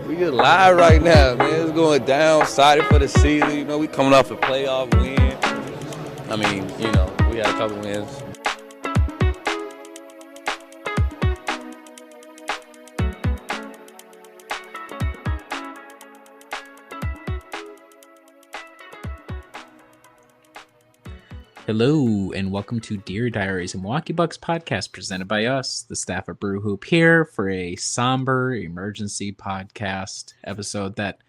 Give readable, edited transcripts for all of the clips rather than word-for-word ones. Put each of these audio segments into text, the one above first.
We just live right now, man. It's going down, excited for the season. You know, we coming off a playoff win. I mean, you know, we had a couple wins. Hello, and welcome to Diaries, a Milwaukee Bucks podcast presented by us, the staff of Brewhoop, here for a somber emergency podcast episode that,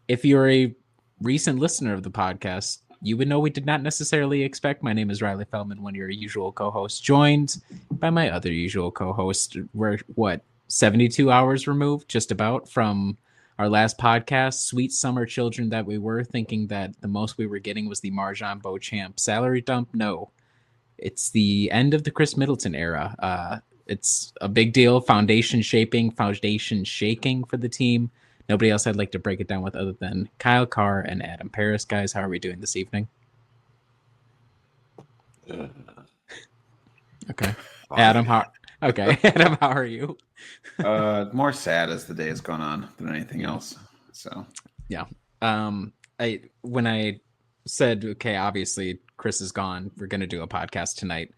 if you're a recent listener of the podcast, you would know we did not necessarily expect. My name is Riley Feldman, one of your usual co-hosts, joined by my other usual co-host. We're, 72 hours removed, just about, from our last podcast, sweet summer children that we were, thinking that the most we were getting was the Marjan Beauchamp salary dump. No, it's the end of the Khris Middleton era. It's a big deal. Foundation shaking for the team. Nobody else I'd like to break it down with other than Kyle Carr and Adam Paris. Guys, how are we doing this evening? Okay. Adam, how are you? More sad as the day has gone on than anything else. So yeah. When I said, okay, obviously Khris is gone, we're gonna do a podcast tonight.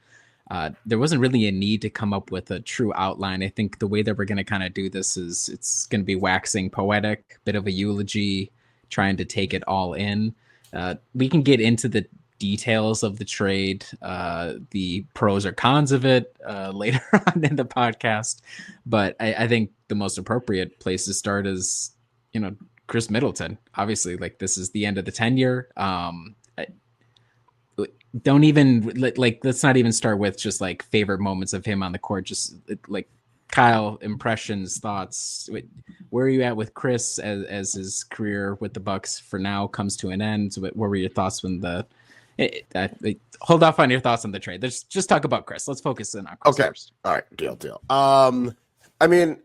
There wasn't really a need to come up with a true outline. I think the way that we're gonna kind of do this is it's gonna be waxing poetic, bit of a eulogy, trying to take it all in. We can get into the details of the trade, the pros or cons of it later on in the podcast, but I think the most appropriate place to start is, you know, Khris Middleton. Obviously, like, this is the end of the tenure. Don't even let's not even start with just like favorite moments of him on the court. Just like, Kyle, impressions, thoughts. Where are you at with Khris as his career with the Bucks for now comes to an end? What were your thoughts when hold off on your thoughts on the trade? Let's just talk about Khris. Let's focus in on Khris first. All right, deal. I mean,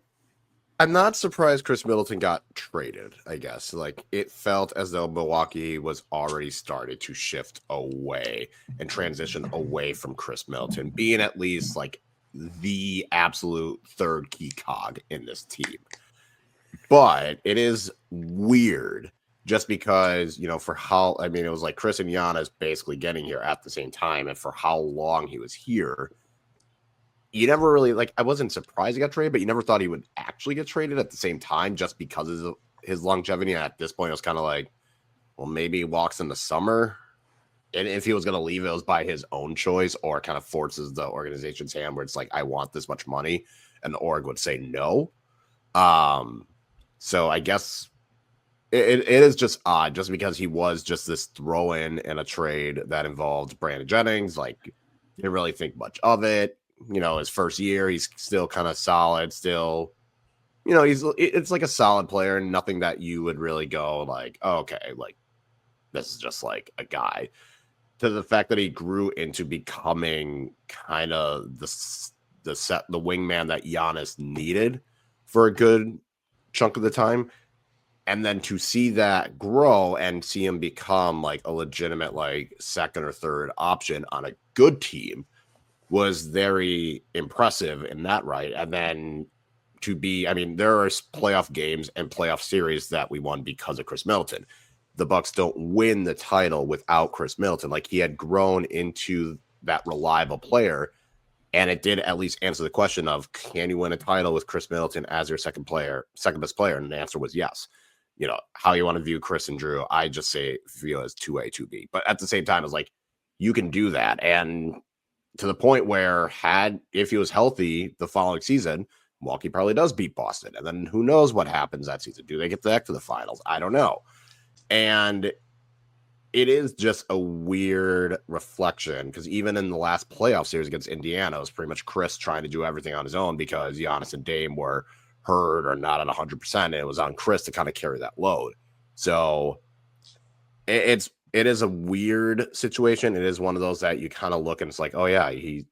I'm not surprised Khris Middleton got traded, I guess. Like, it felt as though Milwaukee was already started to shift away and transition away from Khris Middleton being at least like the absolute third key cog in this team. But it is weird just because, you know, it was like Khris and Giannis basically getting here at the same time, and for how long he was here. You never really, like, I wasn't surprised he got traded, but you never thought he would actually get traded at the same time just because of his longevity. And at this point, it was kind of like, well, maybe he walks in the summer. And if he was going to leave, it was by his own choice, or kind of forces the organization's hand where it's like, I want this much money. And the org would say no. So I guess it is just odd, just because he was just this throw-in in a trade that involved Brandon Jennings. Like, didn't really think much of it. You know, his first year, he's still kind of solid. Still, you know, it's like a solid player, and nothing that you would really go like, oh, okay, like, this is just like a guy. To the fact that he grew into becoming kind of the wingman that Giannis needed for a good chunk of the time. And then to see that grow and see him become like a legitimate, like, second or third option on a good team was very impressive in that, right? And then there are playoff games and playoff series that we won because of Khris Middleton. The Bucks don't win the title without Khris Middleton. Like, he had grown into that reliable player, and it did at least answer the question of, can you win a title with Khris Middleton as your second best player? And the answer was yes. You know, how you want to view Khris and Drew, I just feel as 2A, 2B. But at the same time, it's like, you can do that. And to the point where if he was healthy the following season, Milwaukee probably does beat Boston. And then who knows what happens that season? Do they get back to the finals? I don't know. And it is just a weird reflection, because even in the last playoff series against Indiana, it was pretty much Khris trying to do everything on his own because Giannis and Dame were hurt or not at 100%. And it was on Khris to kind of carry that load. So it is a weird situation. It is one of those that you kind of look and it's like, oh yeah, he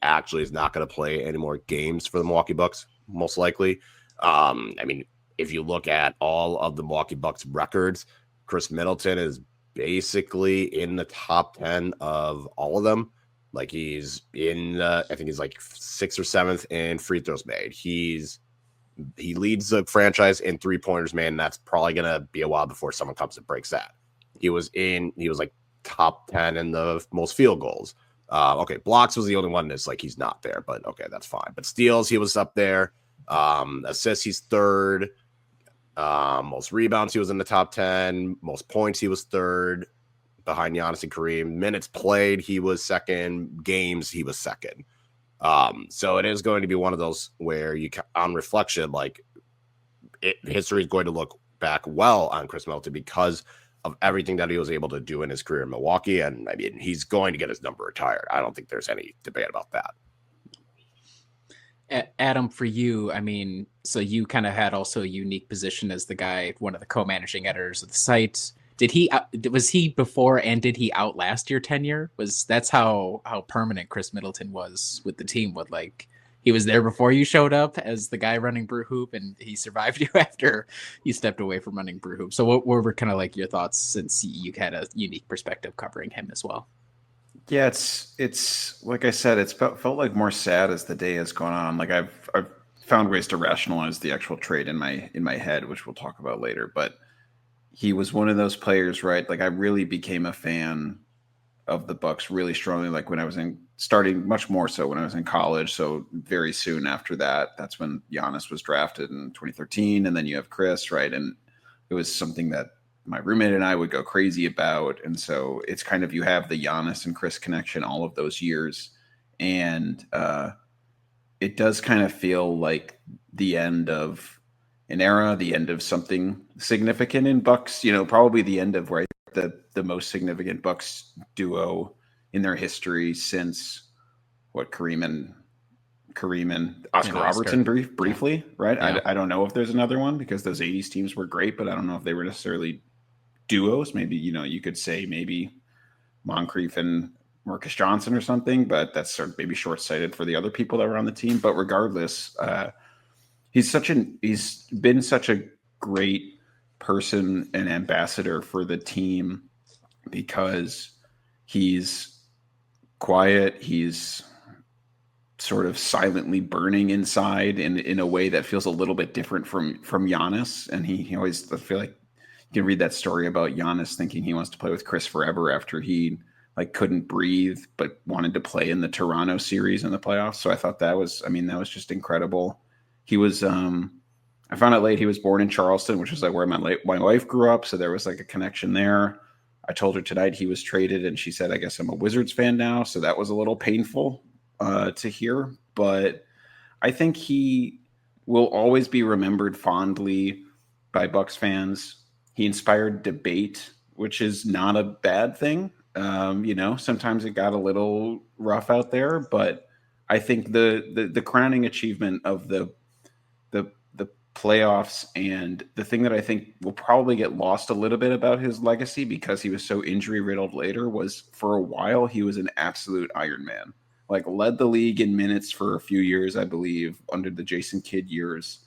actually is not going to play any more games for the Milwaukee Bucks, most likely. I mean, if you look at all of the Milwaukee Bucks records, Khris Middleton is basically in the top 10 of all of them. Like, he's in, I think he's like 6th or 7th in free throws made. He's He leads the franchise in 3-pointers, man. That's probably gonna be a while before someone comes and breaks that. He was like top 10 in the most field goals. Okay, blocks was the only one that's like he's not there, but okay, that's fine. But steals, he was up there. Assists, he's third. Most rebounds, he was in the top 10. Most points, he was third behind Giannis and Kareem. Minutes played, he was second. Games, he was second. So it is going to be one of those where you, on reflection, like history is going to look back well on Khris Middleton because of everything that he was able to do in his career in Milwaukee. And I mean, he's going to get his number retired. I don't think there's any debate about that. Adam, for you, I mean, so you kind of had also a unique position as the guy, one of the co-managing editors of the site. Was he before and did he outlast your tenure? That's how permanent Khris Middleton was with the team? What, like, he was there before you showed up as the guy running Brewhoop, and he survived you after you stepped away from running Brewhoop. So what were kind of like your thoughts, since you had a unique perspective covering him as well? Yeah, it's like I said, it's felt like more sad as the day has gone on. Like I've found ways to rationalize the actual trade in my head, which we'll talk about later. But he was one of those players, right? Like I really became a fan of the Bucks really strongly, like when I was starting much more so when I was in college. So very soon after that, that's when Giannis was drafted in 2013, and then you have Khris, right? And it was something that my roommate and I would go crazy about. And so it's kind of, you have the Giannis and Khris connection all of those years. And it does kind of feel like the end of an era, the end of something significant in Bucks, probably the end of the most significant Bucks duo in their history since Kareem and Oscar Robertson briefly, right? Yeah. I don't know if there's another one because those 80s teams were great, but I don't know if they were necessarily duos. Maybe, you could say maybe Moncrief and Marcus Johnson or something, but that's sort of maybe short-sighted for the other people that were on the team. But regardless, he's been such a great person and ambassador for the team because he's quiet. He's sort of silently burning inside in a way that feels a little bit different from Giannis. And he always, I feel like you can read that story about Giannis thinking he wants to play with Khris forever after he couldn't breathe, but wanted to play in the Toronto series in the playoffs. So I thought that was just incredible. He was, I found out late, he was born in Charleston, which is like where my wife grew up. So there was like a connection there. I told her tonight he was traded and she said, I guess I'm a Wizards fan now. So that was a little painful to hear, but I think he will always be remembered fondly by Bucks fans. He inspired debate, which is not a bad thing. Sometimes it got a little rough out there, but I think the crowning achievement of the playoffs, and the thing that I think will probably get lost a little bit about his legacy because he was so injury riddled later, was for a while he was an absolute Iron Man. Like led the league in minutes for a few years, I believe, under the Jason Kidd years.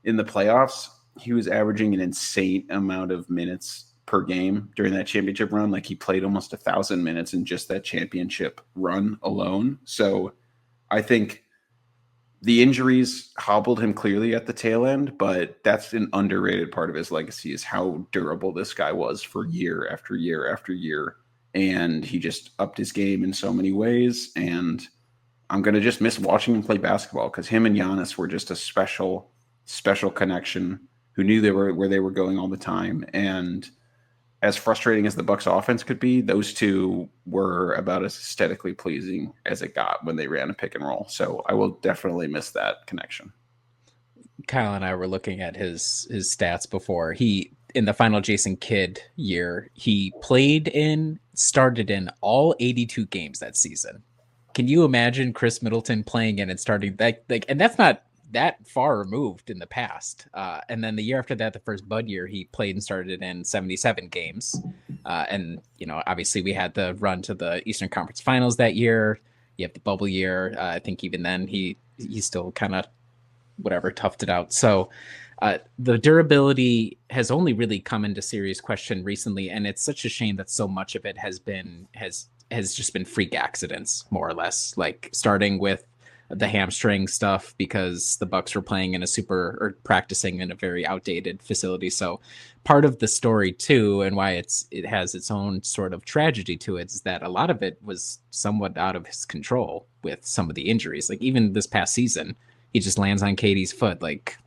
In the playoffs, he was averaging an insane amount of minutes per game during that championship run. Like he played almost 1,000 minutes in just that championship run alone. So I think the injuries hobbled him clearly at the tail end, but that's an underrated part of his legacy, is how durable this guy was for year after year after year. And he just upped his game in so many ways. And I'm going to just miss watching him play basketball because him and Giannis were just a special, special connection who knew where they were going all the time. And as frustrating as the Bucks offense could be, those two were about as aesthetically pleasing as it got when they ran a pick and roll. So I will definitely miss that connection. Kyle and I were looking at his stats before. In the final Jason Kidd year, he started in all 82 games that season. Can you imagine Khris Middleton playing in and starting that? And that's not that far removed in the past. And then the year after that, the first Bud year, he played and started in 77 games. And, obviously we had the run to the Eastern Conference Finals that year. You have the bubble year. I think even then he still kind of toughed it out. So the durability has only really come into serious question recently. And it's such a shame that so much of it has just been freak accidents, more or less, like starting with the hamstring stuff because the Bucks were playing in or practicing in a very outdated facility. So part of the story too, and why it has its own sort of tragedy to it, is that a lot of it was somewhat out of his control with some of the injuries. Like even this past season, he just lands on Katie's foot. Like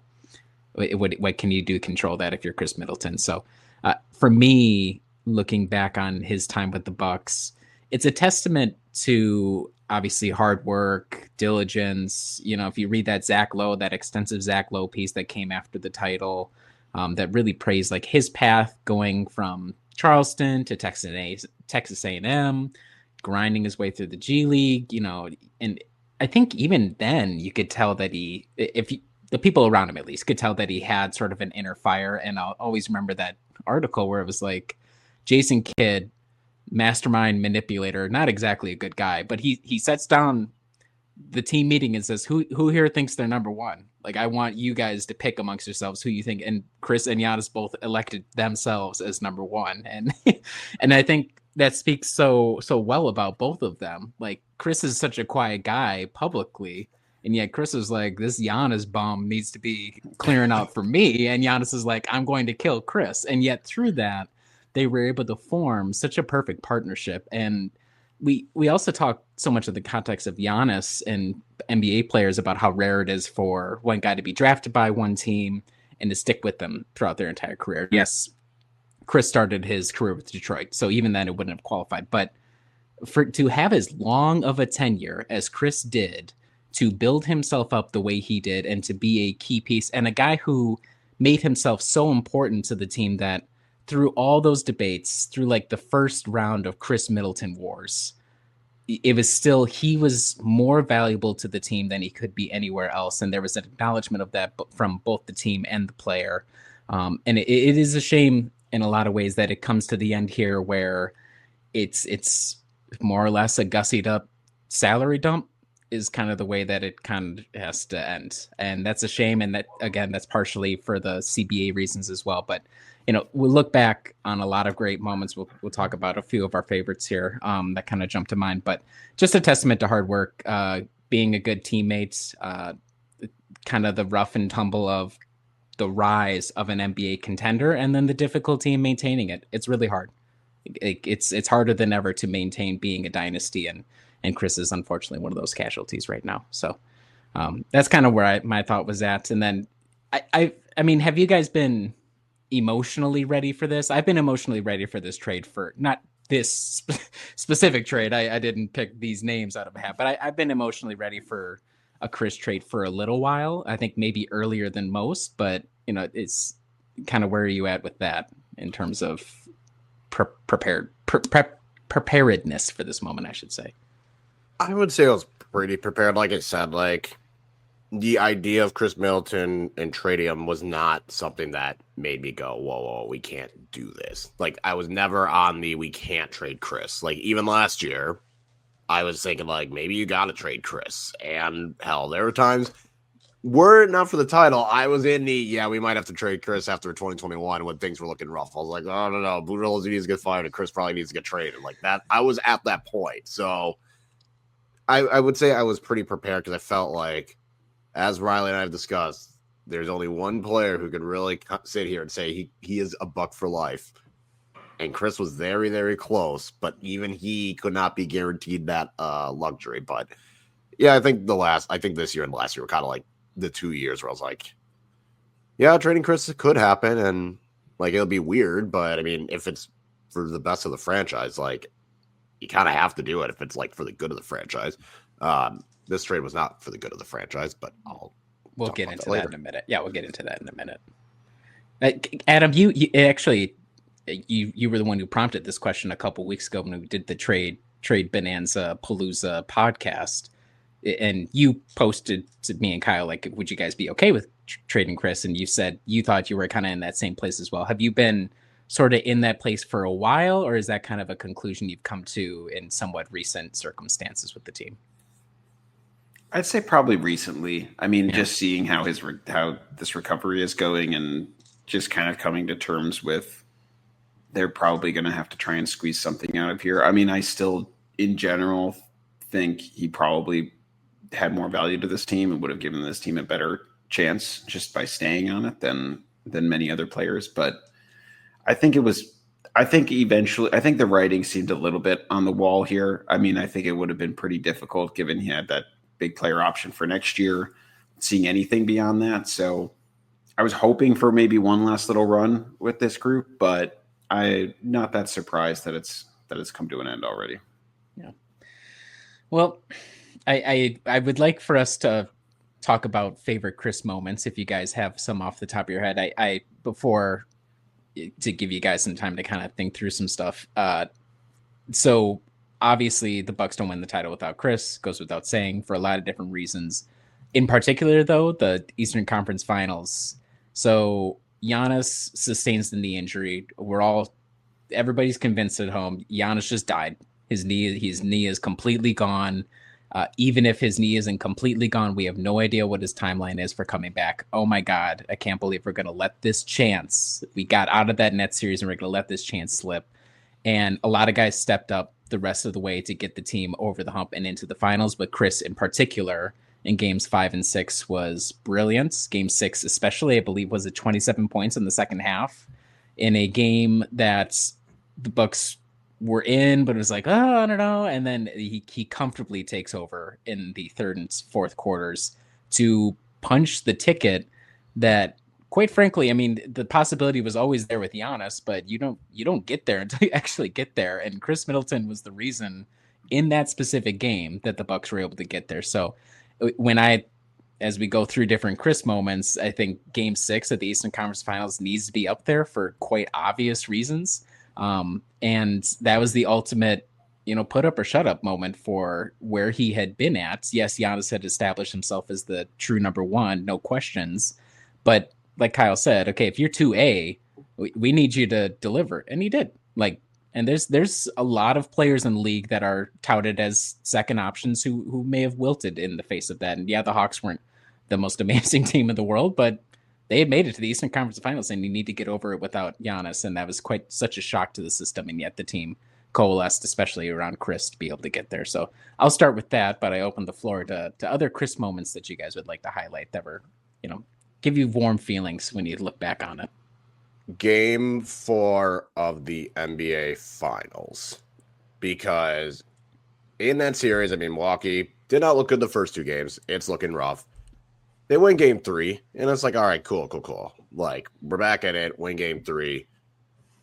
what can you do to control that if you're Khris Middleton? So for me, looking back on his time with the Bucks, it's a testament to obviously hard work, diligence. You know, if you read that extensive Zach Lowe piece that came after the title, that really praised like his path going from Charleston to Texas A&M, grinding his way through the G League, you know, and I think even then you could tell that the people around him at least could tell that he had sort of an inner fire. And I'll always remember that article where it was like Jason Kidd, mastermind manipulator, not exactly a good guy, but he sets down the team meeting and says, who here thinks they're number one? Like, I want you guys to pick amongst yourselves who you think. And Khris and Giannis both elected themselves as number one. And and I think that speaks so well about both of them. Like, Khris is such a quiet guy publicly, and yet Khris is like, this Giannis bum needs to be clearing out for me. And Giannis is like, I'm going to kill Khris. And yet through that, they were able to form such a perfect partnership. And we also talk so much in the context of Giannis and NBA players about how rare it is for one guy to be drafted by one team and to stick with them throughout their entire career. Yes, Khris started his career with Detroit, so even then it wouldn't have qualified. But to have as long of a tenure as Khris did, to build himself up the way he did, and to be a key piece, and a guy who made himself so important to the team that through all those debates, through like the first round of Khris Middleton wars, it was still, he was more valuable to the team than he could be anywhere else. And there was an acknowledgement of that from both the team and the player. And it is a shame in a lot of ways that it comes to the end here where it's more or less a gussied up salary dump is kind of the way that it kind of has to end. And that's a shame. And that, again, that's partially for the CBA reasons as well. But you know, we'll look back on a lot of great moments. We'll talk about a few of our favorites here that kind of jump to mind. But just a testament to hard work, being a good teammate, kind of the rough and tumble of the rise of an NBA contender, and then the difficulty in maintaining it. It's really hard. It's harder than ever to maintain being a dynasty, and Khris is unfortunately one of those casualties right now. So that's kind of where my thought was at. And then I mean, have you guys been emotionally ready for this? I've been emotionally ready for this trade, for not this specific trade. I didn't pick these names out of a hat, but I've been emotionally ready for a Khris trade for a little while. I think maybe earlier than most, but you know, it's kind of, where are you at with that in terms of preparedness for this moment, I should say? I would say I was pretty prepared. Like I said, like the idea of Khris Middleton and trading him was not something that made me go, whoa, we can't do this. Like, I was never on we can't trade Khris. Like, even last year, I was thinking, like, maybe you got to trade Khris. And hell, there were times, were it not for the title, I was in we might have to trade Khris after 2021 when things were looking rough. I was like, oh, no, Budenholzer needs to get fired and Khris probably needs to get traded. Like that, I was at that point. So I would say I was pretty prepared, because I felt like, as Riley and I have discussed, there's only one player who could really sit here and say he is a Buck for life. And Khris was very, very close, but even he could not be guaranteed that luxury. But yeah, I think this year and last year were kind of like the 2 years where I was like, yeah, trading Khris could happen, and like it'll be weird, but I mean, if it's for the best of the franchise, like you kind of have to do it if it's like for the good of the franchise. This trade was not for the good of the franchise, but we'll get into that in a minute. Yeah, we'll get into that in a minute. Adam, you actually you were the one who prompted this question a couple weeks ago when we did the trade Bonanza Palooza podcast, and you posted to me and Kyle, like, would you guys be okay with trading Khris? And you said you thought you were kind of in that same place as well. Have you been sort of in that place for a while, or is that kind of a conclusion you've come to in somewhat recent circumstances with the team? I'd say probably recently. I mean, just seeing how this recovery is going, and just kind of coming to terms with they're probably going to have to try and squeeze something out of here. I mean, I still, in general, think he probably had more value to this team and would have given this team a better chance just by staying on it than many other players. But I think eventually, I think the writing seemed a little bit on the wall here. I mean, I think it would have been pretty difficult given he had that big player option for next year, seeing anything beyond that. So I was hoping for maybe one last little run with this group, but I'm not that surprised that it's come to an end already. Yeah. Well, I would like for us to talk about favorite Khris moments if you guys have some off the top of your head. I before to give you guys some time to kind of think through some stuff. So obviously the Bucks don't win the title without Khris, goes without saying, for a lot of different reasons. In particular, though, the Eastern Conference Finals. So Giannis sustains the knee injury. Everybody's convinced at home Giannis just died. His knee is completely gone. Even if his knee isn't completely gone, we have no idea what his timeline is for coming back. Oh my God, I can't believe we're going to let this chance. We got out of that net series and we're going to let this chance slip. And a lot of guys stepped up the rest of the way to get the team over the hump and into the finals. But Khris in particular in games 5 and 6 was brilliant. Game 6 especially, I believe, was at 27 points in the second half in a game that the Bucks were in, but it was like, oh, I don't know. And then he comfortably takes over in the third and fourth quarters to punch the ticket that, quite frankly, I mean, the possibility was always there with Giannis, but you don't get there until you actually get there. And Khris Middleton was the reason in that specific game that the Bucks were able to get there. So as we go through different Khris moments, I think game 6 at the Eastern Conference Finals needs to be up there for quite obvious reasons. And that was the ultimate, put up or shut up moment for where he had been at. Yes, Giannis had established himself as the true number one, no questions. But like Kyle said, okay, if you're 2A, we need you to deliver. And he did. And there's a lot of players in the league that are touted as second options who may have wilted in the face of that. And yeah, the Hawks weren't the most amazing team in the world, but they had made it to the Eastern Conference Finals, and you need to get over it without Giannis. And that was quite such a shock to the system. And yet the team coalesced, especially around Khris, to be able to get there. So I'll start with that, but I open the floor to other Khris moments that you guys would like to highlight that were, give you warm feelings when you look back on it. Game 4 of the NBA Finals, because in that series, I mean, Milwaukee did not look good the first 2 games. It's looking rough. They win game 3, and it's like, all right, cool. Like, we're back at it, win game 3,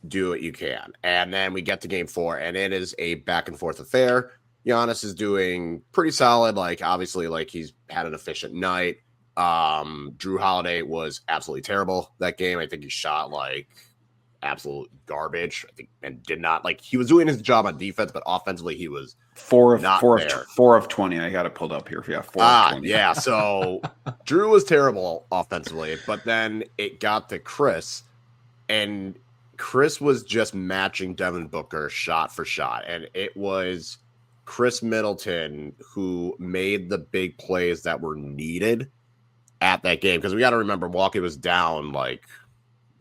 do what you can. And then we get to game 4, and it is a back-and-forth affair. Giannis is doing pretty solid. Like, obviously, like, he's had an efficient night. Drew Holiday was absolutely terrible that game. I think he shot, like, absolute garbage. I think, and did not, like, he was doing his job on defense, but offensively he was 4 of 20. I got it pulled up here. Yeah, 4 of 20. Yeah. So Drew was terrible offensively, but then it got to Khris, and Khris was just matching Devin Booker shot for shot, and it was Khris Middleton who made the big plays that were needed at that game, because we got to remember Milwaukee was down like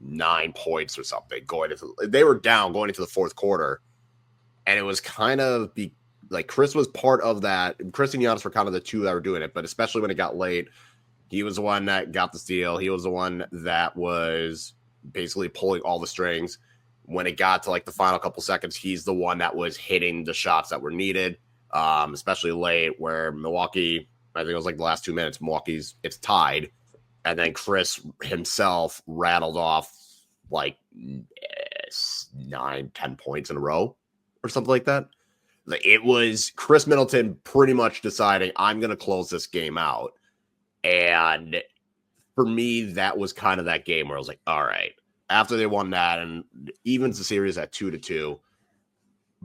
9 points or something they were down going into the fourth quarter, and it was kind of like Khris was part of that. Khris and Giannis were kind of the two that were doing it, but especially when it got late, he was the one that got the steal. He was the one that was basically pulling all the strings. When it got to like the final couple seconds, he's the one that was hitting the shots that were needed, especially late where Milwaukee, I think it was like the last 2 minutes, it's tied. And then Khris himself rattled off like 9-10 points in a row or something like that. It was Khris Middleton pretty much deciding, I'm going to close this game out. And for me, that was kind of that game where I was like, all right, after they won that and evens the series at 2-2,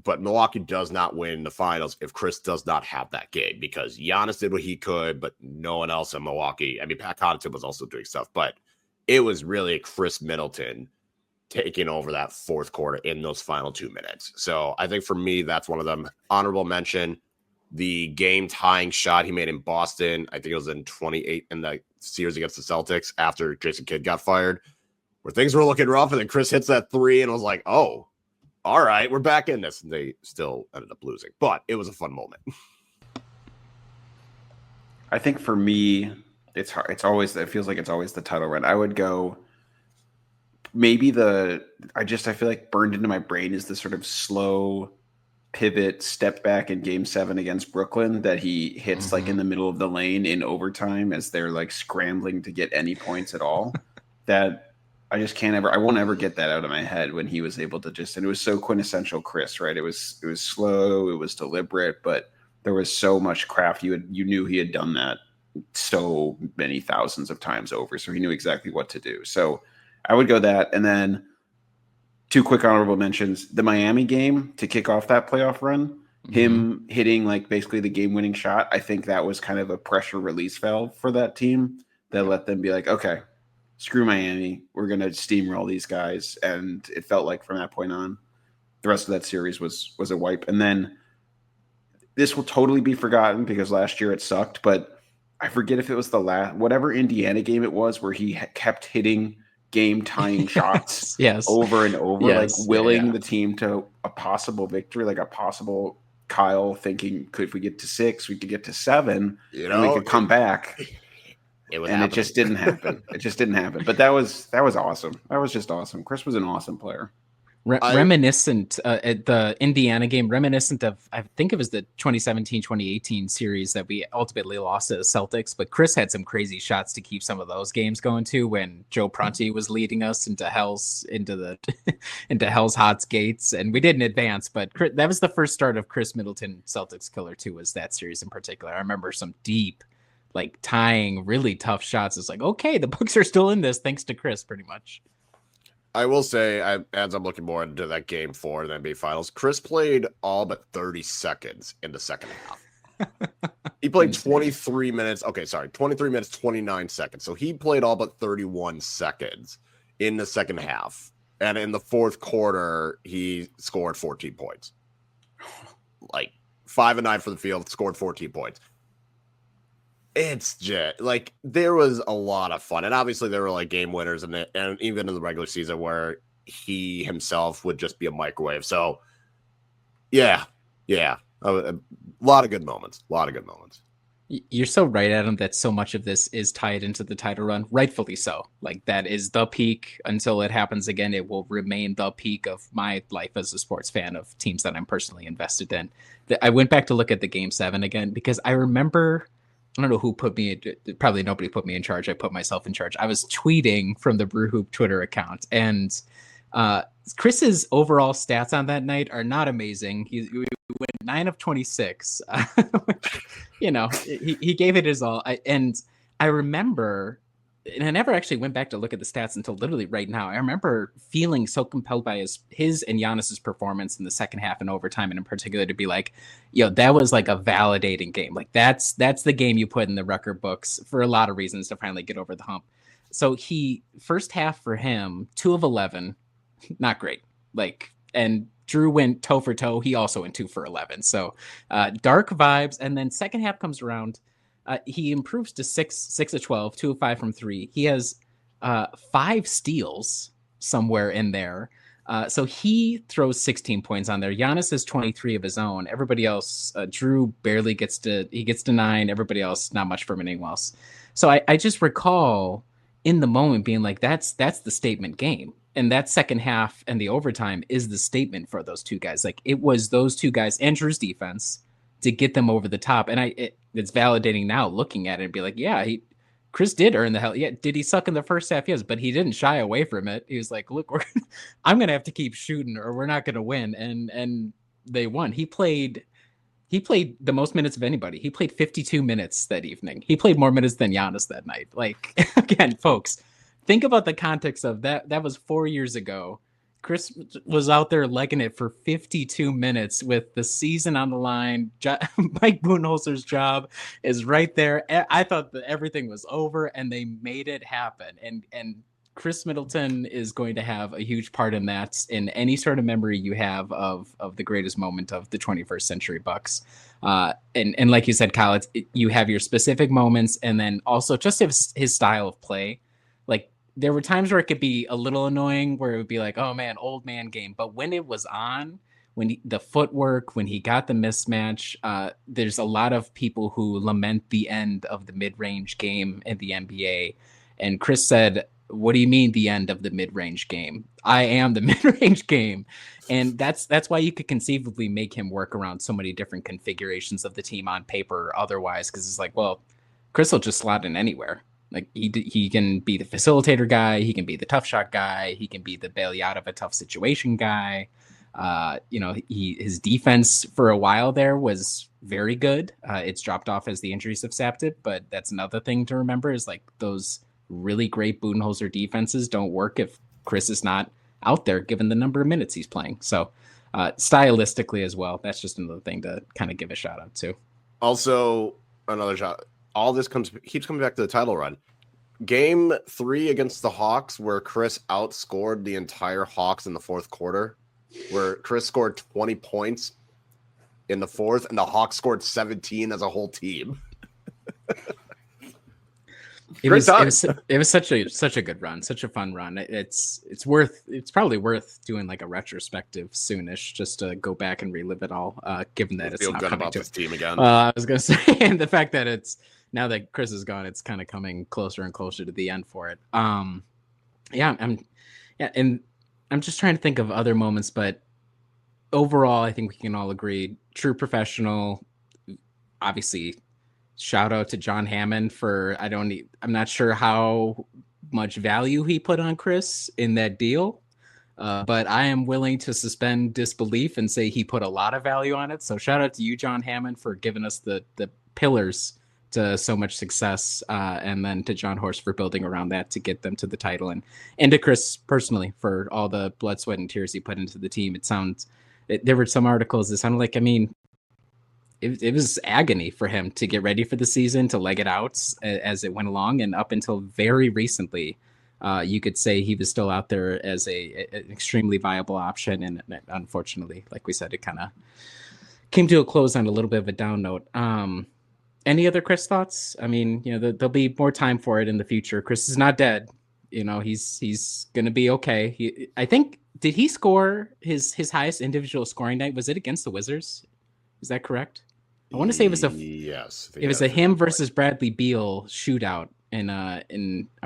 but Milwaukee does not win the finals if Khris does not have that game, because Giannis did what he could, but no one else in Milwaukee. I mean, Pat Connaughton was also doing stuff, but it was really Khris Middleton taking over that fourth quarter in those final 2 minutes. So I think for me, that's one of them. Honorable mention, the game tying shot he made in Boston. I think it was in 28 in the series against the Celtics after Jason Kidd got fired, where things were looking rough, and then Khris hits that 3 and I was like, oh, all right, we're back in this. And they still ended up losing, but it was a fun moment. I think for me, it's hard. It feels like it's always the title run. I would go maybe I feel like burned into my brain is the sort of slow pivot step back in game 7 against Brooklyn that he hits like in the middle of the lane in overtime as they're like scrambling to get any points at all. That I won't ever get that out of my head when he was able to and it was so quintessential Khris, right? It was slow, it was deliberate, but there was so much craft. You knew he had done that so many thousands of times over, so he knew exactly what to do. So I would go that, and then 2 quick honorable mentions. The Miami game to kick off that playoff run, him hitting like basically the game-winning shot, I think that was kind of a pressure release valve for that team that let them be like, okay, screw Miami, we're going to steamroll these guys. And it felt like from that point on, the rest of that series was a wipe. And then this will totally be forgotten because last year it sucked, but I forget if it was whatever Indiana game it was where he kept hitting game-tying shots over and over, like willing the team to a possible victory, like a possible Kyle thinking, if we get to 6, we could get to 7, and we could come back. It just didn't happen. It just didn't happen. But that was awesome. That was just awesome. Khris was an awesome player. Reminiscent at the Indiana game, reminiscent of, I think it was the 2017-2018 series that we ultimately lost to the Celtics, but Khris had some crazy shots to keep some of those games going too, when Joe Prunty was leading us into hell's Hot's gates, and we didn't advance, but that was the first start of Khris Middleton Celtics killer too, was that series in particular. I remember some deep, like tying really tough shots. It's like, okay, the Bucks are still in this thanks to Khris, pretty much. I will say, as I'm looking more into that game 4 of the NBA Finals, Khris played all but 30 seconds in the second half. He played 23 minutes. Okay, sorry, 23 minutes, 29 seconds. So he played all but 31 seconds in the second half. And in the fourth quarter, he scored 14 points. Like 5 of 9 for the field, scored 14 points. It's just like there was a lot of fun, and obviously there were like game winners, and even in the regular season where he himself would just be a microwave. So, yeah, a lot of good moments. You're so right, Adam, that so much of this is tied into the title run, rightfully so. Like that is the peak. Until it happens again, it will remain the peak of my life as a sports fan of teams that I'm personally invested in. I went back to look at the Game 7 again because I remember. I don't know who put me in, probably nobody put me in charge. I put myself in charge. I was tweeting from the Brewhoop Twitter account, and Chris's overall stats on that night are not amazing. He went 9 of 26. He gave it his all. And I remember, and I never actually went back to look at the stats until literally right now. I remember feeling so compelled by his and Giannis's performance in the second half and overtime, and in particular to be like, that was like a validating game. Like that's the game you put in the record books for a lot of reasons to finally get over the hump. So first half for him, 2 of 11, not great. Like, and Drew went toe for toe. He also went 2 for 11. So dark vibes. And then second half comes around. He improves to 6 of 12, 2 of 5 from 3. He has 5 steals somewhere in there. So he throws 16 points on there. Giannis has 23 of his own. Everybody else, Drew barely gets to 9. Everybody else, not much from anyone else. So I just recall in the moment being like, that's the statement game. And that second half and the overtime is the statement for those two guys. Like it was those two guys and Drew's defense to get them over the top. And it's validating now looking at it and be like, yeah, Khris did earn the hell. Yeah. Did he suck in the first half? Yes, but he didn't shy away from it. He was like, look, I'm going to have to keep shooting or we're not going to win. And they won. He played the most minutes of anybody. He played 52 minutes that evening. He played more minutes than Giannis that night. Like, again, folks, think about the context of that. That was 4 years ago. Khris was out there legging it for 52 minutes with the season on the line. Mike Budenholzer's job is right there. I thought that everything was over, and they made it happen. And Khris Middleton is going to have a huge part in that, in any sort of memory you have of the greatest moment of the 21st century Bucks. And like you said, Kyle, you have your specific moments, and then also just his style of play. Like, there were times where it could be a little annoying, where it would be like, oh man, old man game. But when it was on, the footwork, when he got the mismatch, there's a lot of people who lament the end of the mid-range game in the NBA. And Khris said, what do you mean the end of the mid-range game? I am the mid-range game. And that's why you could conceivably make him work around so many different configurations of the team on paper or otherwise, because it's like, well, Khris will just slot in anywhere. Like he can be the facilitator guy, he can be the tough shot guy, he can be the bail you out of a tough situation guy. His defense for a while there was very good. It's dropped off as the injuries have sapped it, but that's another thing to remember is like those really great Budenholzer defenses don't work if Khris is not out there given the number of minutes he's playing. So stylistically as well, that's just another thing to kind of give a shout out to. Also, another shot. All this keeps coming back to the title run. Game 3 against the Hawks, where Khris outscored the entire Hawks in the fourth quarter, where Khris scored 20 points in the fourth, and the Hawks scored 17 as a whole team. It was such a good run, such a fun run. It's probably worth doing like a retrospective soonish just to go back and relive it all. Given that it's not good coming about to this team again. I was gonna say, and the fact that it's now that Khris is gone, it's kind of coming closer and closer to the end for it. And I'm just trying to think of other moments, but overall, I think we can all agree, true professional. Obviously, shout out to John Hammond for I'm not sure how much value he put on Khris in that deal, but I am willing to suspend disbelief and say he put a lot of value on it. So shout out to you, John Hammond, for giving us the pillars to so much success, and then to John Horst for building around that to get them to the title, and to Khris personally for all the blood, sweat, and tears he put into the team. There were some articles that sounded like, it was agony for him to get ready for the season, to leg it out as it went along, and up until very recently, you could say he was still out there as an extremely viable option, and unfortunately, like we said, it kind of came to a close on a little bit of a down note. Any other Khris thoughts? There'll be more time for it in the future. Khris is not dead. He's gonna be okay. I think, did he score his highest individual scoring night? Was it against the Wizards? Is that correct? I want to say it was a him versus Bradley Beal shootout in I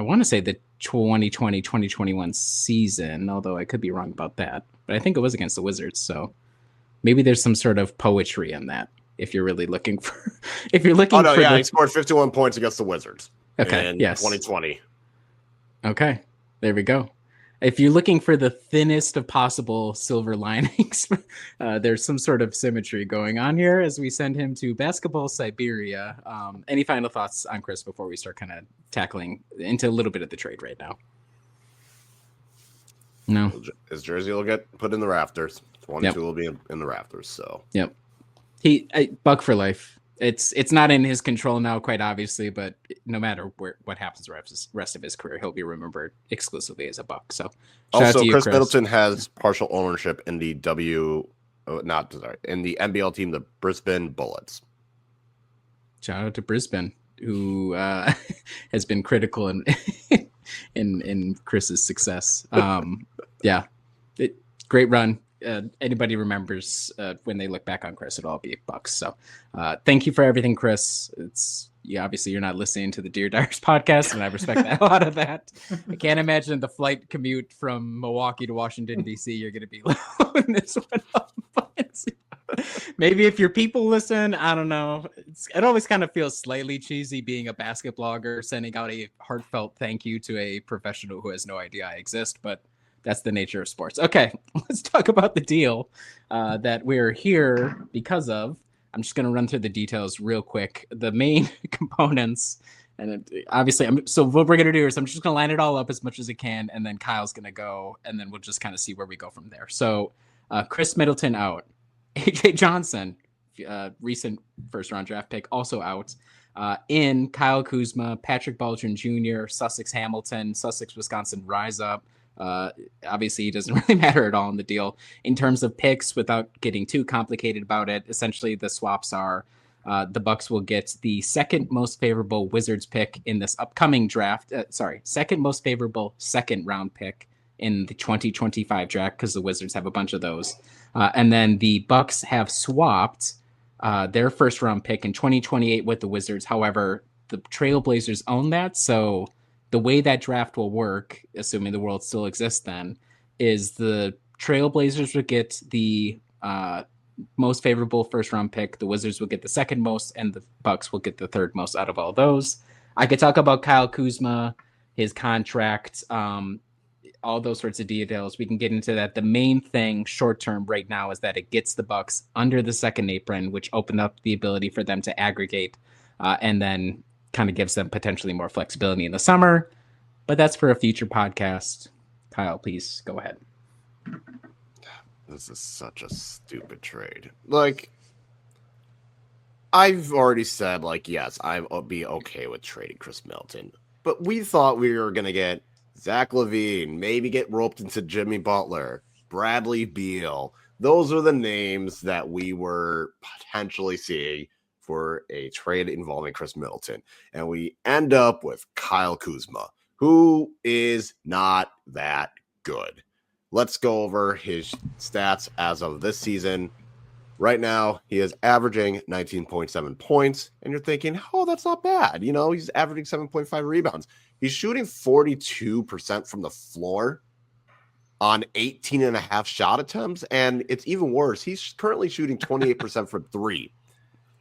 want to say the 2020-2021 season, although I could be wrong about that. But I think it was against the Wizards, so maybe there's some sort of poetry in that. If you're really looking for, he scored 51 points against the Wizards. Okay, in yes, 2020. Okay, there we go. If you're looking for the thinnest of possible silver linings, there's some sort of symmetry going on here as we send him to basketball Siberia. Any final thoughts on Khris before we start kind of tackling into a little bit of the trade right now? No. His jersey will get put in the rafters. 22 will be in the rafters. So. Yep. Buck for life. It's not in his control now, quite obviously, but no matter what happens the rest of his career, he'll be remembered exclusively as a Buck. So, also, Khris Middleton has partial ownership in the NBL team, the Brisbane Bullets. Shout out to Brisbane, who has been critical in Chris's success. Great run. Anybody remembers when they look back on Khris, it'll all be Bucks. So thank you for everything, Khris. Obviously you're not listening to the Dear Diaries podcast, and I respect that, a lot of that. I can't imagine the flight commute from Milwaukee to Washington, D.C. you're going to be loading this one up. Maybe if your people listen, I don't know. It always kind of feels slightly cheesy being a basket blogger, sending out a heartfelt thank you to a professional who has no idea I exist, but that's the nature of sports. Okay, let's talk about the deal that we're here because of. I'm just going to run through the details real quick. The main components, and so what we're going to do is I'm just going to line it all up as much as I can, and then Kyle's going to go, and then we'll just kind of see where we go from there. So Khris Middleton out. AJ Johnson, recent first-round draft pick, also out. In Kyle Kuzma, Patrick Baldwin Jr., Sussex Hamilton, Sussex Wisconsin Rise Up. Obviously, it doesn't really matter at all in the deal. In terms of picks, without getting too complicated about it, essentially the swaps are the Bucks will get the second most favorable Wizards pick in this upcoming draft. Second most favorable second round pick in the 2025 draft because the Wizards have a bunch of those. And then the Bucks have swapped their first round pick in 2028 with the Wizards. However, the Trailblazers own that. So the way that draft will work, assuming the world still exists then, is the Trailblazers would get the most favorable first round pick. The Wizards will get the second most, and the Bucks will get the third most out of all those. I could talk about Kyle Kuzma, his contract, all those sorts of details. We can get into that. The main thing short term right now is that it gets the Bucks under the second apron, which opened up the ability for them to aggregate and then kind of gives them potentially more flexibility in the summer. But that's for a future podcast. Kyle, please go ahead. This is such a stupid trade. Like, I've already said, like, yes, I'll be okay with trading Khris Middleton. But we thought we were going to get Zach LaVine, maybe get roped into Jimmy Butler, Bradley Beal. Those are the names that we were potentially seeing for a trade involving Khris Middleton. And we end up with Kyle Kuzma, who is not that good. Let's go over his stats as of this season. Right now, he is averaging 19.7 points, and you're thinking, oh, that's not bad. You know, he's averaging 7.5 rebounds. He's shooting 42% from the floor on 18 and a half shot attempts, and it's even worse. He's currently shooting 28% from three.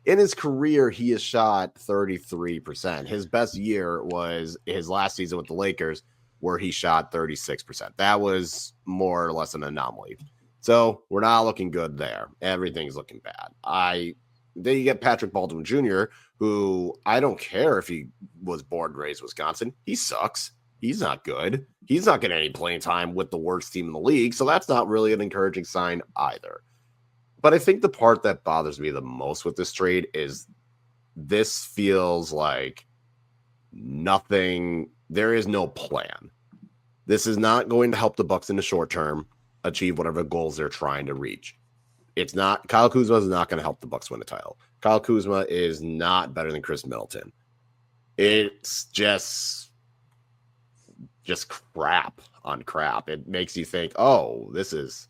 In his career, he has shot 33%. His best year was his last season with the Lakers, where he shot 36%. That was more or less an anomaly. So we're not looking good there. Everything's looking bad. Then you get Patrick Baldwin Jr., who I don't care if he was born and raised in Wisconsin. He sucks. He's not good. He's not getting any playing time with the worst team in the league. So that's not really an encouraging sign either. But I think the part that bothers me the most with this trade is this feels like nothing. There is no plan. This is not going to help the Bucks in the short term achieve whatever goals they're trying to reach. It's not. Kyle Kuzma is not going to help the Bucks win the title. Kyle Kuzma is not better than Khris Middleton. It's just crap on crap. It makes you think, oh, this is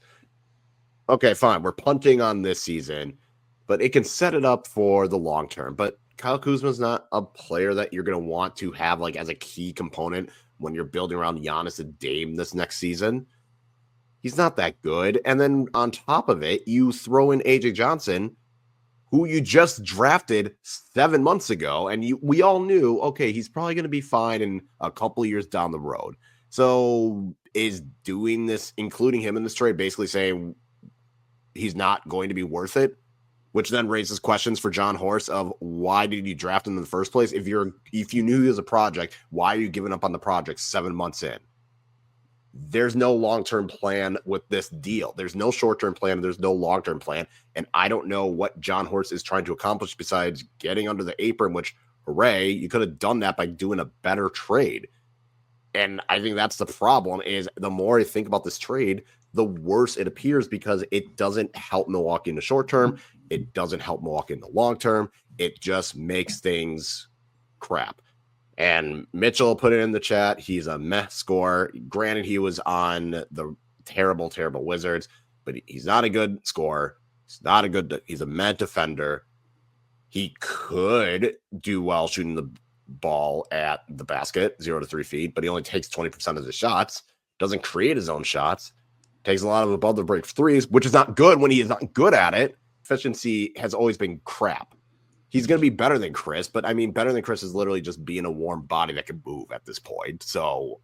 okay, fine. We're punting on this season, but it can set it up for the long term. But Kyle Kuzma is not a player that you're going to want to have like as a key component when you're building around Giannis and Dame this next season. He's not that good. And then on top of it, you throw in AJ Johnson, who you just drafted 7 months ago. And we all knew, okay, he's probably going to be fine in a couple of years down the road. So is doing this, including him in this trade, basically saying he's not going to be worth it? Which then raises questions for John Horst of why did you draft him in the first place? If you knew he was a project, why are you giving up on the project 7 months in? There's no long-term plan with this deal. There's no short-term plan. There's no long-term plan. And I don't know what John Horst is trying to accomplish besides getting under the apron, which, hooray, you could have done that by doing a better trade. And I think that's the problem is the more I think about this trade, the worse it appears because it doesn't help Milwaukee in the short term. It doesn't help Milwaukee in the long term. It just makes things crap. And Mitchell put it in the chat. He's a meh scorer. Granted, he was on the terrible, terrible Wizards, but he's not a good scorer. He's a meh defender. He could do well shooting the ball at the basket, 0 to 3 feet, but he only takes 20% of his shots, doesn't create his own shots, takes a lot of above the break threes, which is not good when he is not good at it. Efficiency has always been crap. He's going to be better than Khris, but I mean, better than Khris is literally just being a warm body that can move at this point. So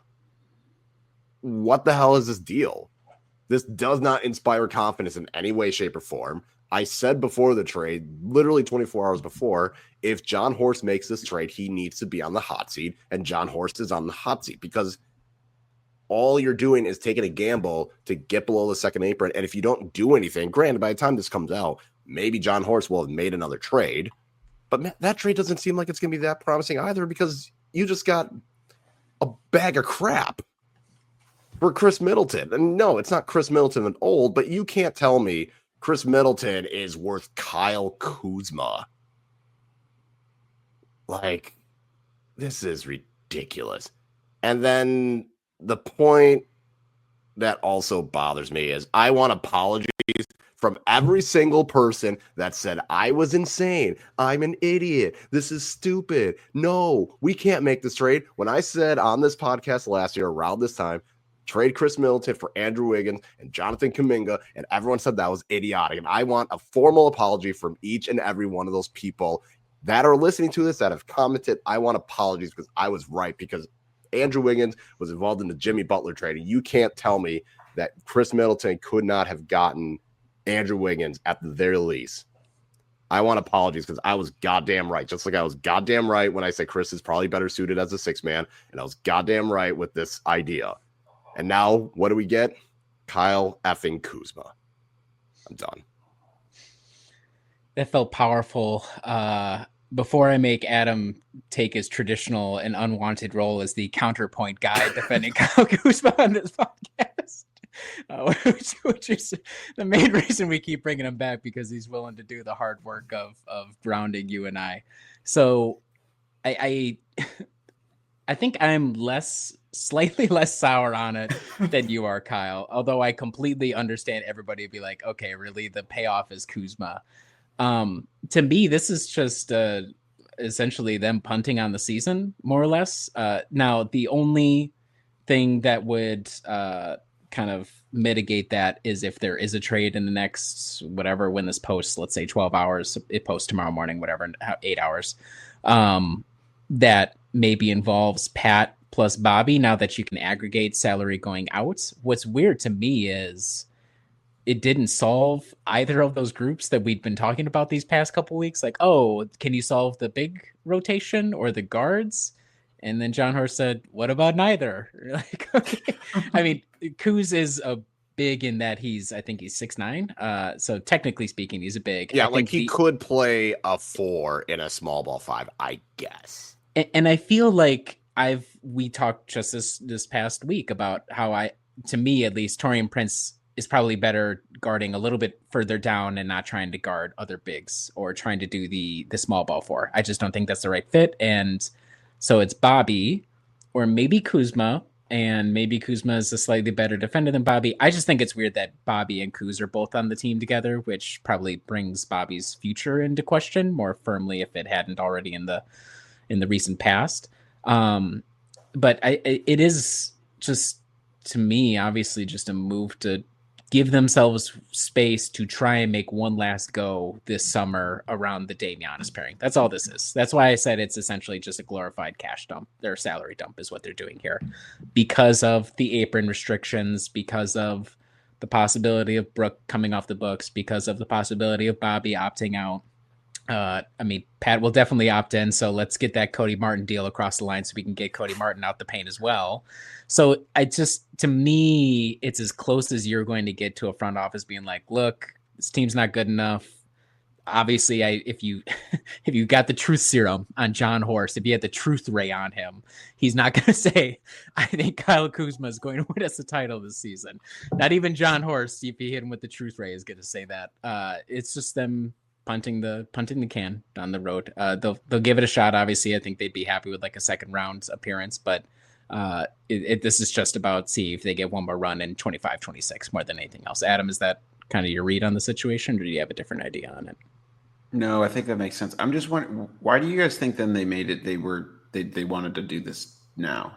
what the hell is this deal? This does not inspire confidence in any way, shape, or form. I said before the trade, literally 24 hours before, if John Horst makes this trade, he needs to be on the hot seat, and John Horst is on the hot seat because all you're doing is taking a gamble to get below the second apron. And if you don't do anything, granted, by the time this comes out, maybe John Horst will have made another trade. But that trade doesn't seem like it's going to be that promising either because you just got a bag of crap for Khris Middleton. And no, it's not Khris Middleton and old, but you can't tell me Khris Middleton is worth Kyle Kuzma. Like, this is ridiculous. And then the point that also bothers me is I want apologies from every single person that said I was insane. I'm an idiot. This is stupid. No, we can't make this trade. When I said on this podcast last year around this time, trade Khris Middleton for Andrew Wiggins and Jonathan Kuminga, and everyone said that was idiotic. And I want a formal apology from each and every one of those people that are listening to this, that have commented. I want apologies because I was right, because Andrew Wiggins was involved in the Jimmy Butler trade. And you can't tell me that Khris Middleton could not have gotten Andrew Wiggins at the very least. I want apologies because I was goddamn right. Just like I was goddamn right when I say Khris is probably better suited as a six man. And I was goddamn right with this idea. And now what do we get? Kyle effing Kuzma. I'm done. That felt powerful. Before I make Adam take his traditional and unwanted role as the counterpoint guy defending Kyle Kuzma on this podcast, which is the main reason we keep bringing him back, because he's willing to do the hard work of grounding you and I. So I think I'm slightly less sour on it than you are, Kyle. Although I completely understand everybody would be like, okay, really, the payoff is Kuzma. To me, this is just essentially them punting on the season, more or less. Now, the only thing that would kind of mitigate that is if there is a trade in the next whatever, when this posts, let's say 12 hours, it posts tomorrow morning, whatever, 8 hours, that maybe involves Pat plus Bobby, now that you can aggregate salary going out. What's weird to me is it didn't solve either of those groups that we've been talking about these past couple weeks. Like, oh, can you solve the big rotation or the guards? And then John Horst said, what about neither? Like, okay. I mean, Kuz is a big in that I think he's 6'9". So technically speaking, he's a big. Yeah, like he could play a 4 in a small ball 5, I guess. And I feel like we talked just this past week about how to me at least, Taurean Prince is probably better guarding a little bit further down and not trying to guard other bigs or trying to do the small ball 4. I just don't think that's the right fit. And so it's Bobby or maybe Kuzma, and maybe Kuzma is a slightly better defender than Bobby. I just think it's weird that Bobby and Kuz are both on the team together, which probably brings Bobby's future into question more firmly if it hadn't already in the recent past. But it is just, to me, obviously just a move to give themselves space to try and make one last go this summer around the Dame Giannis pairing. That's all this is. That's why I said it's essentially just a glorified cash dump. Their salary dump is what they're doing here, because of the apron restrictions, because of the possibility of Brooke coming off the books, because of the possibility of Bobby opting out. I mean, Pat will definitely opt in, so let's get that Cody Martin deal across the line so we can get Cody Martin out the paint as well. So to me, it's as close as you're going to get to a front office being like, look, this team's not good enough. Obviously, if you got the truth serum on John Horst, if you had the truth ray on him, he's not going to say, I think Kyle Kuzma is going to win us the title this season. Not even John Horst, if you hit him with the truth ray, is going to say that. It's just them punting the can down the road. They'll give it a shot. Obviously, I think they'd be happy with like a second round appearance, but this is just about see if they get one more run in 25-26 more than anything else. Adam, is that kind of your read on the situation, or do you have a different idea on it? No, I think that makes sense. I'm just wondering, why do you guys think then they made it? They wanted to do this now.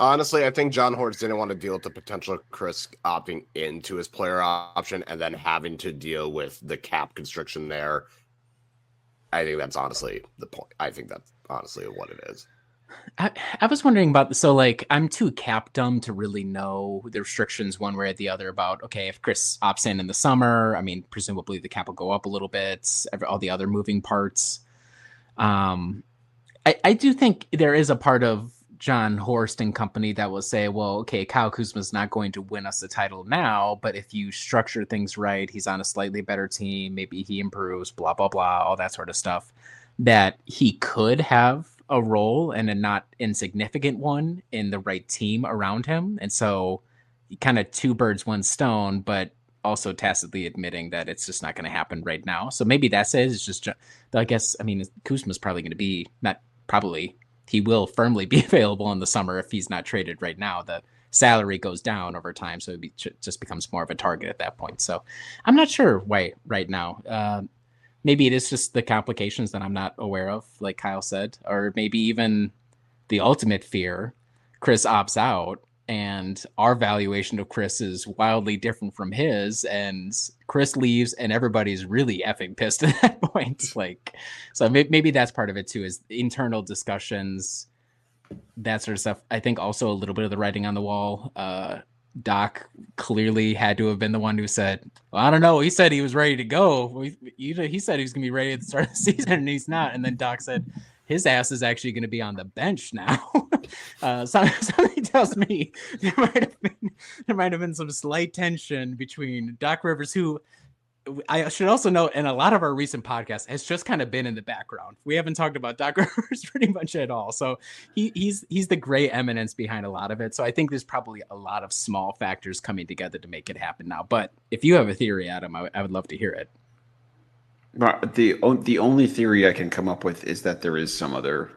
Honestly, I think John Horst didn't want to deal with the potential of Khris opting into his player option and then having to deal with the cap constriction there. I think that's honestly the point. I think that's honestly what it is. I was wondering about, so like, I'm too cap dumb to really know the restrictions one way or the other about, okay, if Khris opts in the summer, I mean, presumably the cap will go up a little bit, all the other moving parts. I do think there is a part of John Horst and company that will say, well, okay, Kyle Kuzma's not going to win us the title now, but if you structure things right, he's on a slightly better team, maybe he improves, blah, blah, blah, all that sort of stuff, that he could have a role and a not insignificant one in the right team around him. And so kind of two birds, one stone, but also tacitly admitting that it's just not going to happen right now. So maybe that's it. It's just, I guess, I mean, Kuzma's probably going to be, not probably, he will firmly be available in the summer if he's not traded right now. The salary goes down over time. So it just becomes more of a target at that point. So I'm not sure why right now. Maybe it is just the complications that I'm not aware of, like Kyle said, or maybe even the ultimate fear, Khris opts out and our valuation of Khris is wildly different from his, and Khris leaves and everybody's really effing pissed at that point. Like, so maybe that's part of it too, is internal discussions, that sort of stuff. I think also a little bit of the writing on the wall. Doc clearly had to have been the one who said, well, I don't know. He said he was ready to go. He said he was going to be ready at the start of the season, and he's not. And then Doc said his ass is actually going to be on the bench now. Something tells me there might have been some slight tension between Doc Rivers, who I should also note, in a lot of our recent podcasts, has just kind of been in the background. We haven't talked about Doc Rivers pretty much at all. So he's the gray eminence behind a lot of it. So I think there's probably a lot of small factors coming together to make it happen now. But if you have a theory, Adam, I would love to hear it. But the only theory I can come up with is that there is some other